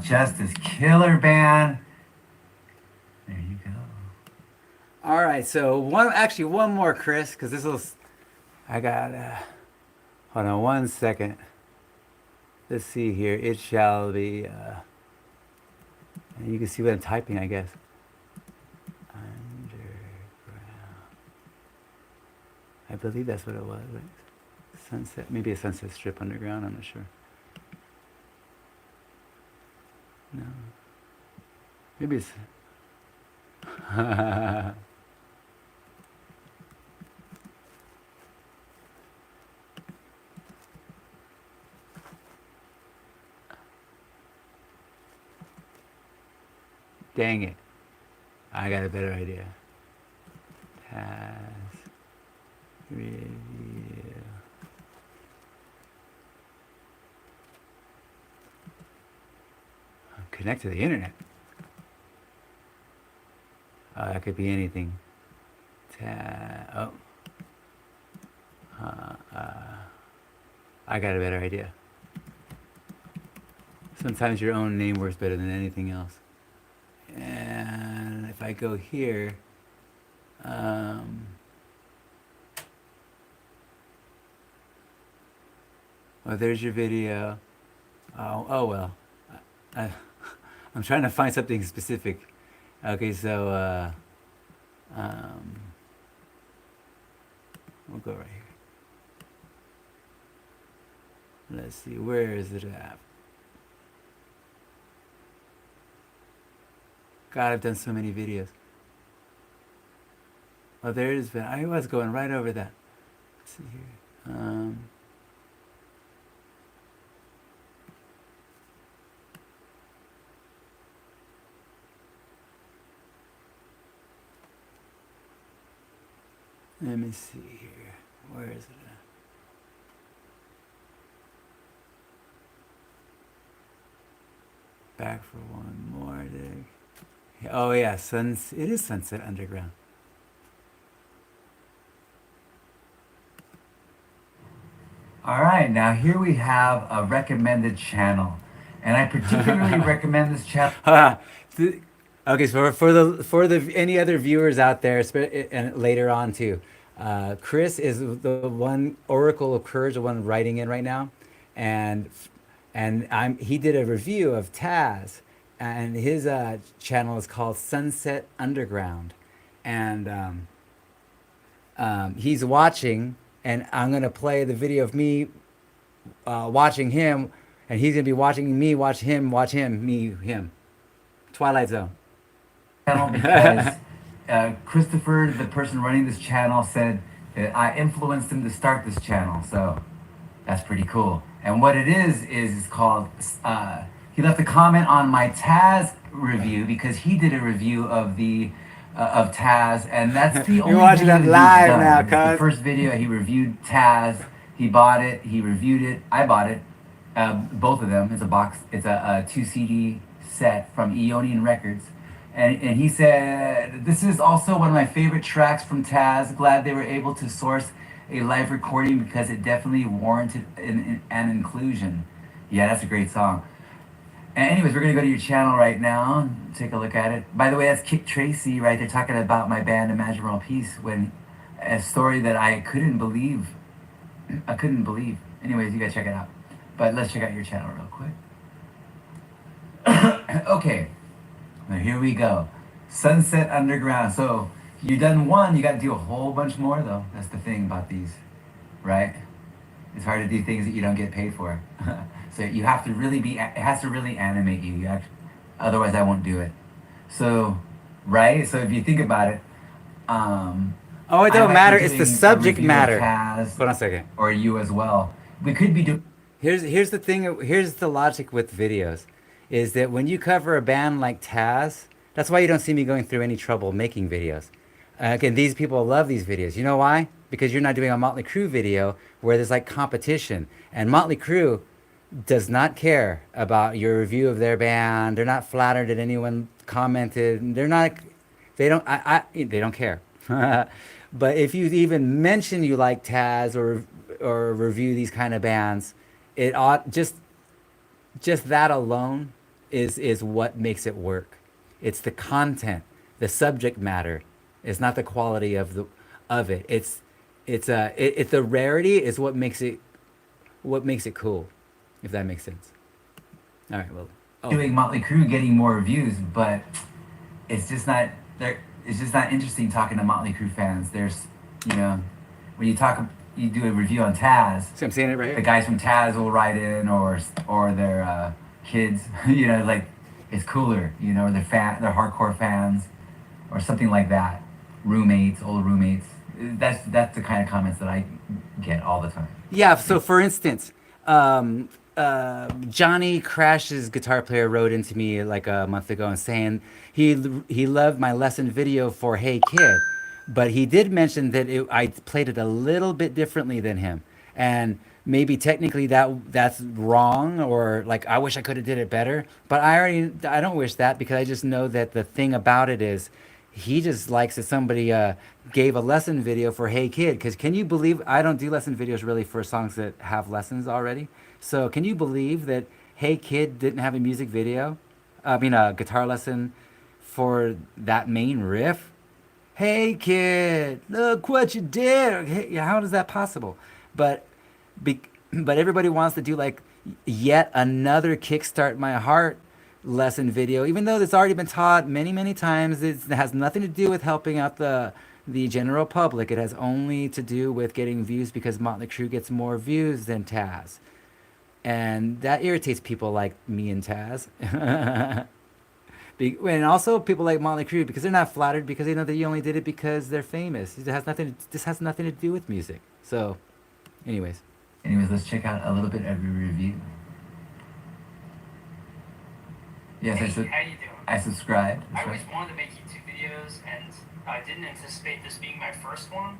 Justice, killer band. There you go. All right, so one more, Chris, because this will. I got. Hold on 1 second. Let's see here. It shall be. And you can see what I'm typing, I guess. Underground. I believe that's what it was. Right? Sunset, maybe a Sunset Strip underground. I'm not sure. No. Maybe it's. Dang it. I got a better idea. Task review. Connect to the internet. Oh, that could be anything. I got a better idea. Sometimes your own name works better than anything else. And if I go here, oh, there's your video. Oh well. I'm trying to find something specific. Okay, so we'll go right here. Let's see, where is it at? God, I've done so many videos. Oh, there it is. I was going right over that. Let's see here. Let me see here. Where is it at? Back for one more dig. Oh yeah, it is Sunset Underground. All right, now here we have a recommended channel, and I particularly recommend this channel. Okay, so for the any other viewers out there, and later on too, Chris is the one Oracle of Courage, the one writing in right now, and he did a review of Taz, and his channel is called Sunset Underground, and he's watching, and I'm gonna play the video of me watching him, and he's gonna be watching me watch him, him. Twilight Zone. Channel because Christopher, the person running this channel, said that I influenced him to start this channel. So that's pretty cool. And what it is called. He left a comment on my Taz review because he did a review of the of Taz, and that's the only. You're watching that live now, cuz. The first video he reviewed Taz. He bought it. He reviewed it. I bought it. Both of them. It's a box. It's a 2 CD set from Eonian Records. And he said, this is also one of my favorite tracks from Taz. Glad they were able to source a live recording because it definitely warranted an inclusion. Yeah, that's a great song. And anyways, we're going to go to your channel right now and take a look at it. By the way, that's Kit Tracy right there talking about my band Imagine World Peace, when a story that I couldn't believe. Anyways, you guys check it out. But let's check out your channel real quick. Okay. Now here we go. Sunset Underground. So you've done one, you got to do a whole bunch more though. That's the thing about these, right? It's hard to do things that you don't get paid for. So you have to really it has to really animate you. Otherwise I won't do it. So, right? So if you think about it, oh, it don't matter. It's the subject matter. Hold on a second. Or you as well. We could be doing. Here's the thing. Here's the logic with videos. Is that when you cover a band like Taz, that's why you don't see me going through any trouble making videos. Again, these people love these videos. You know why? Because you're not doing a Motley Crue video where there's like competition. And Motley Crue does not care about your review of their band. They're not flattered that anyone commented. They don't care. But if you even mention you like Taz or review these kind of bands, it ought just that alone is what makes it work. It's the content, the subject matter. It's not the quality of it. It's the rarity is what makes it cool, if that makes sense. All right, well, doing Motley Crue getting more views, but it's just not there. It's just not interesting talking to Motley Crue fans. There's, when you do a review on Taz. See, I'm saying it right here. The guys from Taz will write in, or their kids. Like it's cooler. Or they're hardcore fans, or something like that. Old roommates. That's the kind of comments that I get all the time. Yeah. So for instance, Johnny Crash's guitar player wrote into me like a month ago and saying he loved my lesson video for Hey Kid, but he did mention that I played it a little bit differently than him, and maybe technically that's wrong, or like I wish I could have did it better. But I don't wish that, because I just know that the thing about it is he just likes that somebody gave a lesson video for Hey Kid. Because can you believe I don't do lesson videos really for songs that have lessons already? So can you believe that Hey Kid didn't have a music video? I mean a guitar lesson for that main riff? Hey Kid, look what you did. Hey, how is that possible? But everybody wants to do like yet another Kickstart My Heart lesson video, even though it's already been taught many, many times. It has nothing to do with helping out the general public. It has only to do with getting views, because Motley Crue gets more views than Taz. And that irritates people like me and Taz. And also people like Motley Crue, because they're not flattered, because they know that you only did it because they're famous. This has nothing to do with music. So, anyways, let's check out a little bit of your review. Yes, hey, how you doing? I subscribed. I always wanted to make YouTube videos, and I didn't anticipate this being my first one,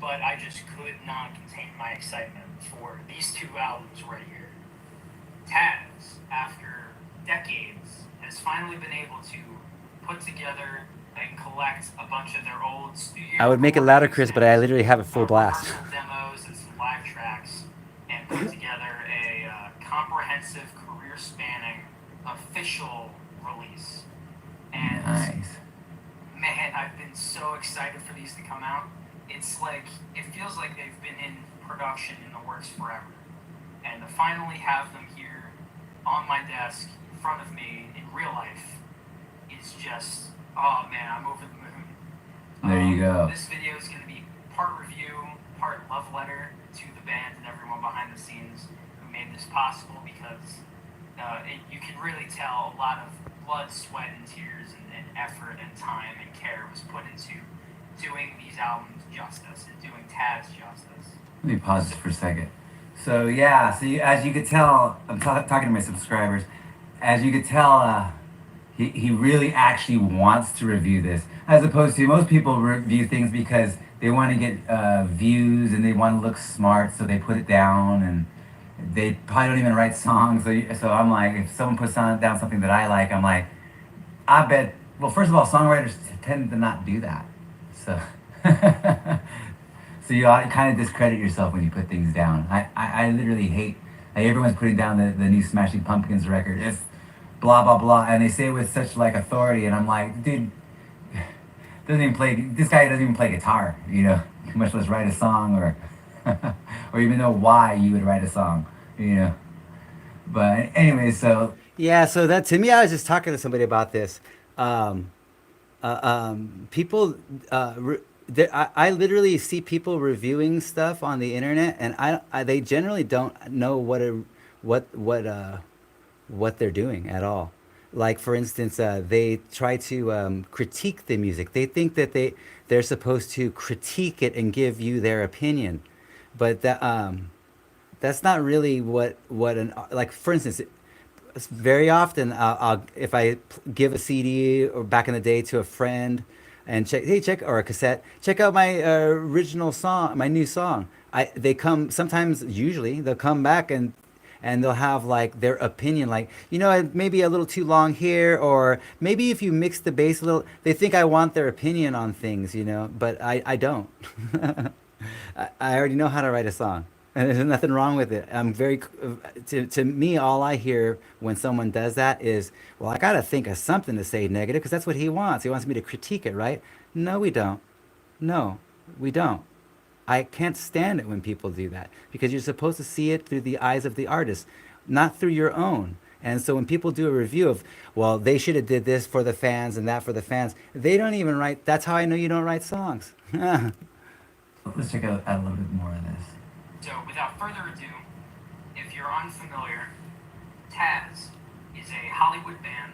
but I just could not contain my excitement for these two albums right here. Taz, after decades finally been able to put together and collect a bunch of their old studio I would make it louder, recordings Chris, but I literally have it full and, blast. rehearsal demos and some live tracks, and put together a comprehensive, career-spanning, official release. And Nice. man, I've been so excited for these to come out. It's like, it feels like they've been in production in the works forever. And to finally have them here on my desk in front of me in real life is just, oh man, I'm over the moon. There you go. This video is going to be part review, part love letter to the band and everyone behind the scenes who made this possible, because you can really tell a lot of blood, sweat, and tears and effort and time and care was put into doing these albums justice and doing Taz justice. Let me pause this for a second. So yeah, so as you could tell, I'm talking to my subscribers. As you could tell, he really actually wants to review this, as opposed to most people review things because they want to get views and they want to look smart, so they put it down, and they probably don't even write songs. So I'm like, if someone puts down something that I like, I'm like, I bet. Well, first of all, songwriters tend to not do that. So, so you kind of discredit yourself when you put things down. I literally hate, like, everyone's putting down the new Smashing Pumpkins record. It's blah blah blah, and they say it with such like authority, and I'm like, dude, this guy doesn't even play guitar, much less write a song or or even know why you would write a song, But anyway, so Yeah, so that, to me, I was just talking to somebody about this. People, I literally see people reviewing stuff on the internet, and they generally don't know what they're doing at all. Like, for instance, they try to critique the music. They think that they're supposed to critique it and give you their opinion, but that's not really what like, for instance. Very often, if I give a CD or back in the day to a friend, and or a cassette, check out my original song, my new song. They come sometimes, usually they'll come back and they'll have like their opinion, like, maybe a little too long here, or maybe if you mix the bass a little. They think I want their opinion on things, but I don't. I already know how to write a song. And there's nothing wrong with it. I'm very, to me, all I hear when someone does that is, well, I got to think of something to say negative, because that's what he wants. He wants me to critique it, right? No, we don't. No, we don't. I can't stand it when people do that, because you're supposed to see it through the eyes of the artist, not through your own. And so when people do a review of, well, they should have did this for the fans and that for the fans, they don't even write. That's how I know you don't write songs. let's check out a little bit more of this. So, without further ado, if you're unfamiliar, Taz is a Hollywood band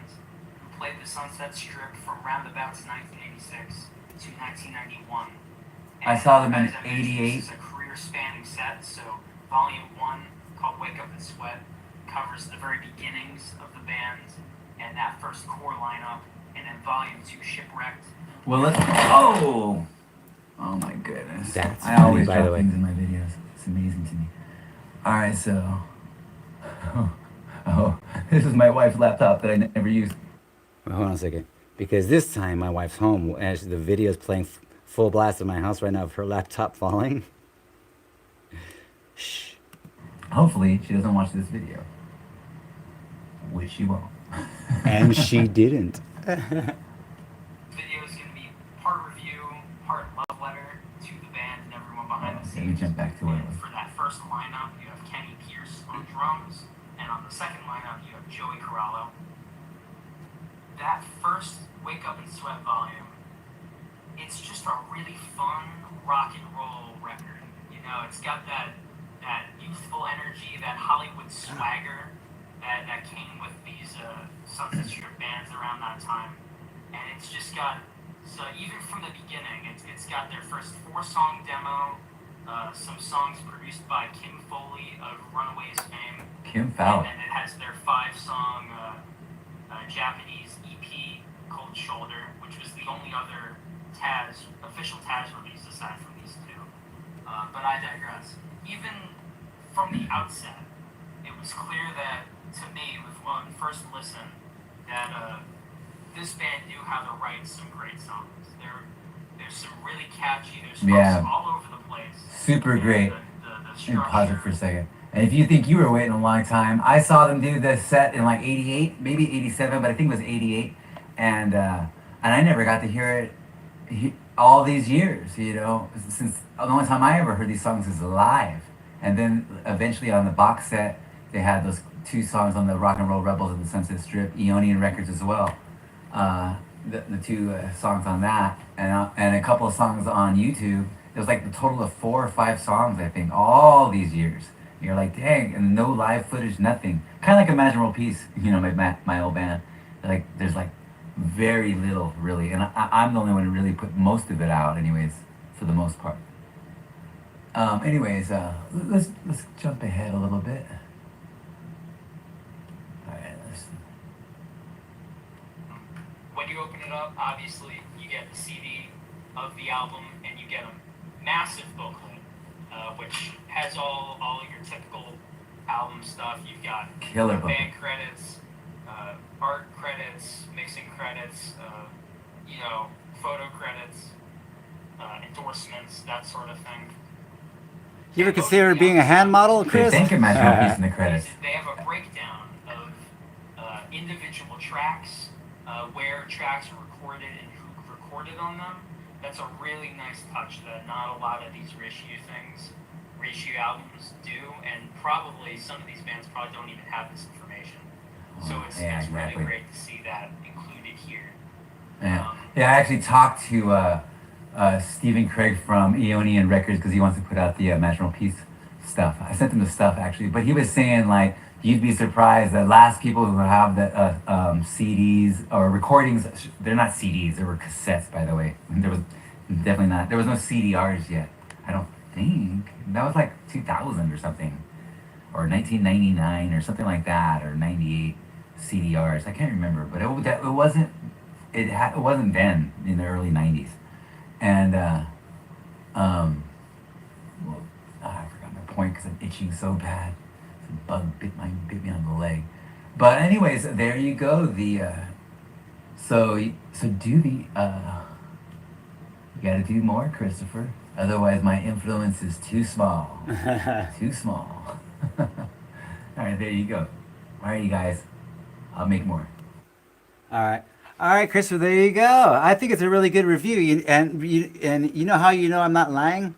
who played the Sunset Strip from roundabouts 1986 to 1991. I saw them in as I mentioned, '88. This is a career-spanning set, so Volume 1, called Wake Up and Sweat, covers the very beginnings of the band and that first core lineup, and then Volume 2, Shipwrecked. Well, oh my goodness. That's I funny, always by the drop way. things in my videos. It's amazing to me. All right, so this is my wife's laptop that I never used. Well, hold on a second, because this time my wife's home, and the video is playing full blast in my house right now of her laptop falling. Shh. Hopefully, she doesn't watch this video, which she won't. And she didn't. Video is going to be part review, part love letter to the band and everyone behind the Let scenes. me jump back to it. For that first lineup, you have Kenny Pierce on drums, and on the second lineup, you have Joey Corallo. That first Wake Up and Sweat volume, it's just a really fun rock and roll record. It's got that youthful energy, that Hollywood swagger that came with these Sunset Strip bands around that time. And it's just got, so even from the beginning, it's got their first 4-song demo, some songs produced by Kim Foley of Runaways fame. Kim Fowler. And it has their 5-song Japanese EP, Cold Shoulder, which was the only other official Taz release aside from these two. But I digress. Even from the outset, it was clear that, to me, with one first listen, that this band knew how to write some great songs. There's some really catchy. There's Yeah. songs all over the place. Super And great. The And pause it for a structure. second. And if you think you were waiting a long time, I saw them do this set in like '88, maybe '87, but I think it was '88, and I never got to hear it all these years. You know, since the only time I ever heard these songs is live, and then eventually on the box set they had those two songs on the Rock and Roll Rebels of the Sunset Strip, Eonian Records as well. The two songs on that, and a couple of songs on YouTube. It was like the total of 4 or 5 songs, I think, all these years. You're like, dang, and no live footage, nothing. Kind of like Imagine World Peace, you know, my old band. Like, there's like very little, really, and I'm the only one who really put most of it out, anyways, for the most part. Anyways, let's jump ahead a little bit. All right, let's. When you open it up, obviously you get the CD of the album, and you get a massive booklet, which has all your typical album stuff. You've got Killer booklet. band credits, art credits, mixing credits, photo credits, endorsements, that sort of thing. You ever consider being a hand model, They Chris? thank Imagine World Peace in the credits. They have a breakdown of individual tracks, where tracks are recorded and who recorded on them. That's a really nice touch that not a lot of these reissue albums do, and probably some of these bands probably don't even have this information. So it's exactly. really great to see that included here. Yeah, I actually talked to Stephen Craig from Eonian Records because he wants to put out the Imagine World Peace stuff. I sent him the stuff actually, but he was saying like you'd be surprised that last people who have the CDs or recordings, they're not CDs, they were cassettes, by the way. There was definitely not. There was no CDRs yet. I don't think that was like 2000 or something, or 1999 or something like that, or 98 CDRs. I can't remember, but it wasn't. It wasn't then in the early 90s, and well, I forgot my point because I'm itching so bad. Some bug bit me on the leg. But anyways, there you go. So do the you got to do more, Christopher. Otherwise, my influence is too small. Too small. All right, there you go. All right, you guys. I'll make more. All right, Christopher. There you go. I think it's a really good review, and you know how you know I'm not lying,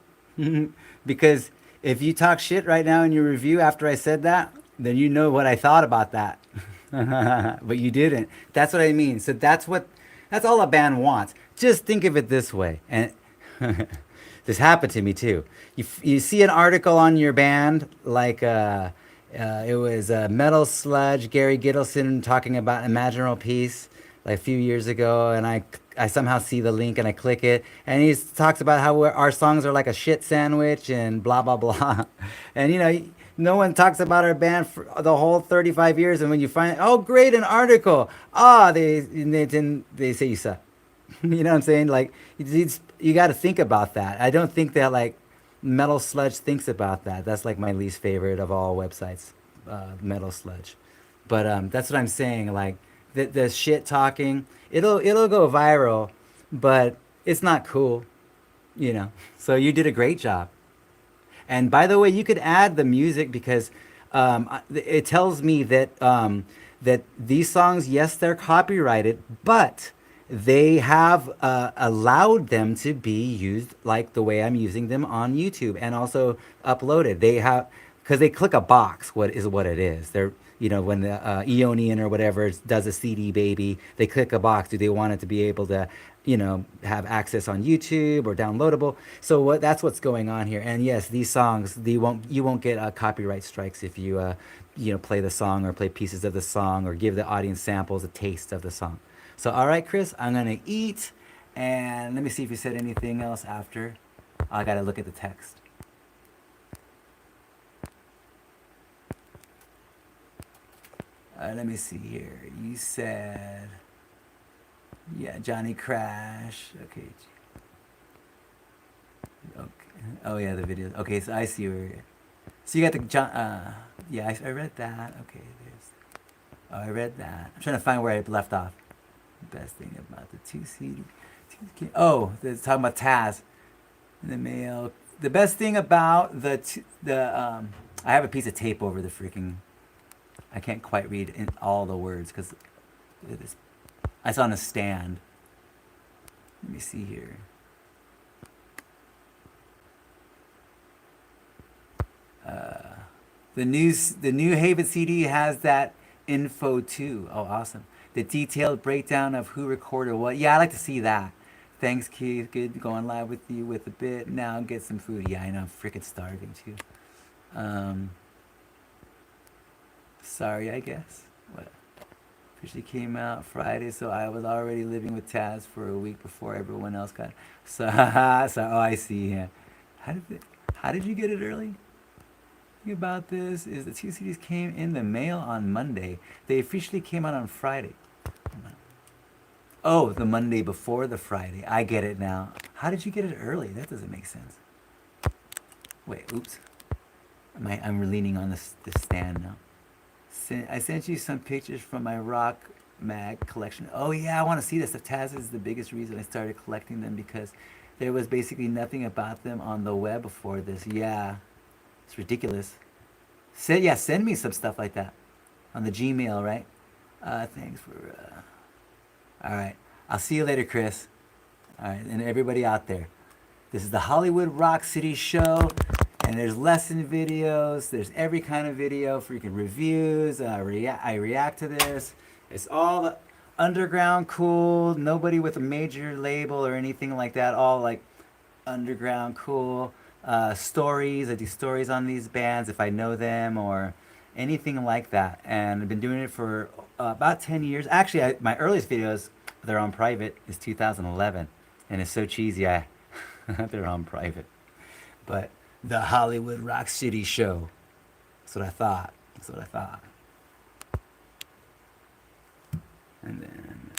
because if you talk shit right now in your review after I said that, then you know what I thought about that, but you didn't. That's what I mean. So that's all a band wants. Just think of it this way, and this happened to me too. You see an article on your band like. It was Metal Sludge, Gary Gittleson talking about Imagine World Peace like a few years ago, and I somehow see the link and I click it, and he talks about how our songs are like a shit sandwich and blah blah blah, and no one talks about our band for the whole 35 years, and when you find, oh great, an article, they say you suck. You know what I'm saying? Like you got to think about that. I don't think that like Metal Sludge thinks about that. That's like my least favorite of all websites, Metal Sludge. But that's what I'm saying. Like the shit talking, it'll go viral, but it's not cool, So you did a great job. And by the way, you could add the music because it tells me that that these songs, yes, they're copyrighted, but they have allowed them to be used like the way I'm using them on YouTube and also uploaded. They have, because they click a box, what it is. They're, when the Eonian or whatever does a CD baby, they click a box. Do they want it to be able to, have access on YouTube or downloadable? So that's what's going on here. And yes, these songs, you won't get copyright strikes if you, play the song or play pieces of the song or give the audience samples, a taste of the song. So, all right, Chris, I'm going to eat, and let me see if you said anything else after. I got to look at the text. Let me see here. You said, yeah, Johnny Crash. Okay. Oh, yeah, the video. Okay, so I see where. So you got the John. Yeah, I read that. Okay, there's. Oh, I read that. I'm trying to find where I left off. The best thing about the two CD. Oh, they're talking about Taz in the mail. The best thing about I have a piece of tape over the freaking. I can't quite read in all the words because it is. It's on a stand. Let me see here. The new Haven CD has that info too. Oh, awesome! The detailed breakdown of who recorded what. Yeah, I like to see that. Thanks, Keith. Good going live with you with a bit. Now get some food. Yeah, I know. I'm freaking starving too. Sorry, I guess. What? Officially came out Friday, so I was already living with Taz for a week before everyone else got. So, oh, I see. Yeah. How did you get it early? Thing about this is the two CDs came in the mail on Monday. They officially came out on Friday. Oh, the Monday before the Friday. I get it now. How did you get it early? That doesn't make sense. Wait, oops. I'm leaning on this stand now. I sent you some pictures from my rock mag collection. Oh yeah, I want to see this. The Taz is the biggest reason I started collecting them because there was basically nothing about them on the web before this. Yeah, it's ridiculous. Send me some stuff like that on the Gmail, right? Thanks for. All right, I'll see you later, Chris. All right, and everybody out there. This is the Hollywood Rock City Show. And there's lesson videos. There's every kind of video, freaking reviews. I react to this. It's all underground cool. Nobody with a major label or anything like that. All like underground cool. Stories. I do stories on these bands if I know them or anything like that. And I've been doing it for about 10 years. Actually, my earliest videos, they're on private, is 2011. And it's so cheesy. They're on private. But the Hollywood Rock City Show. That's what I thought. And then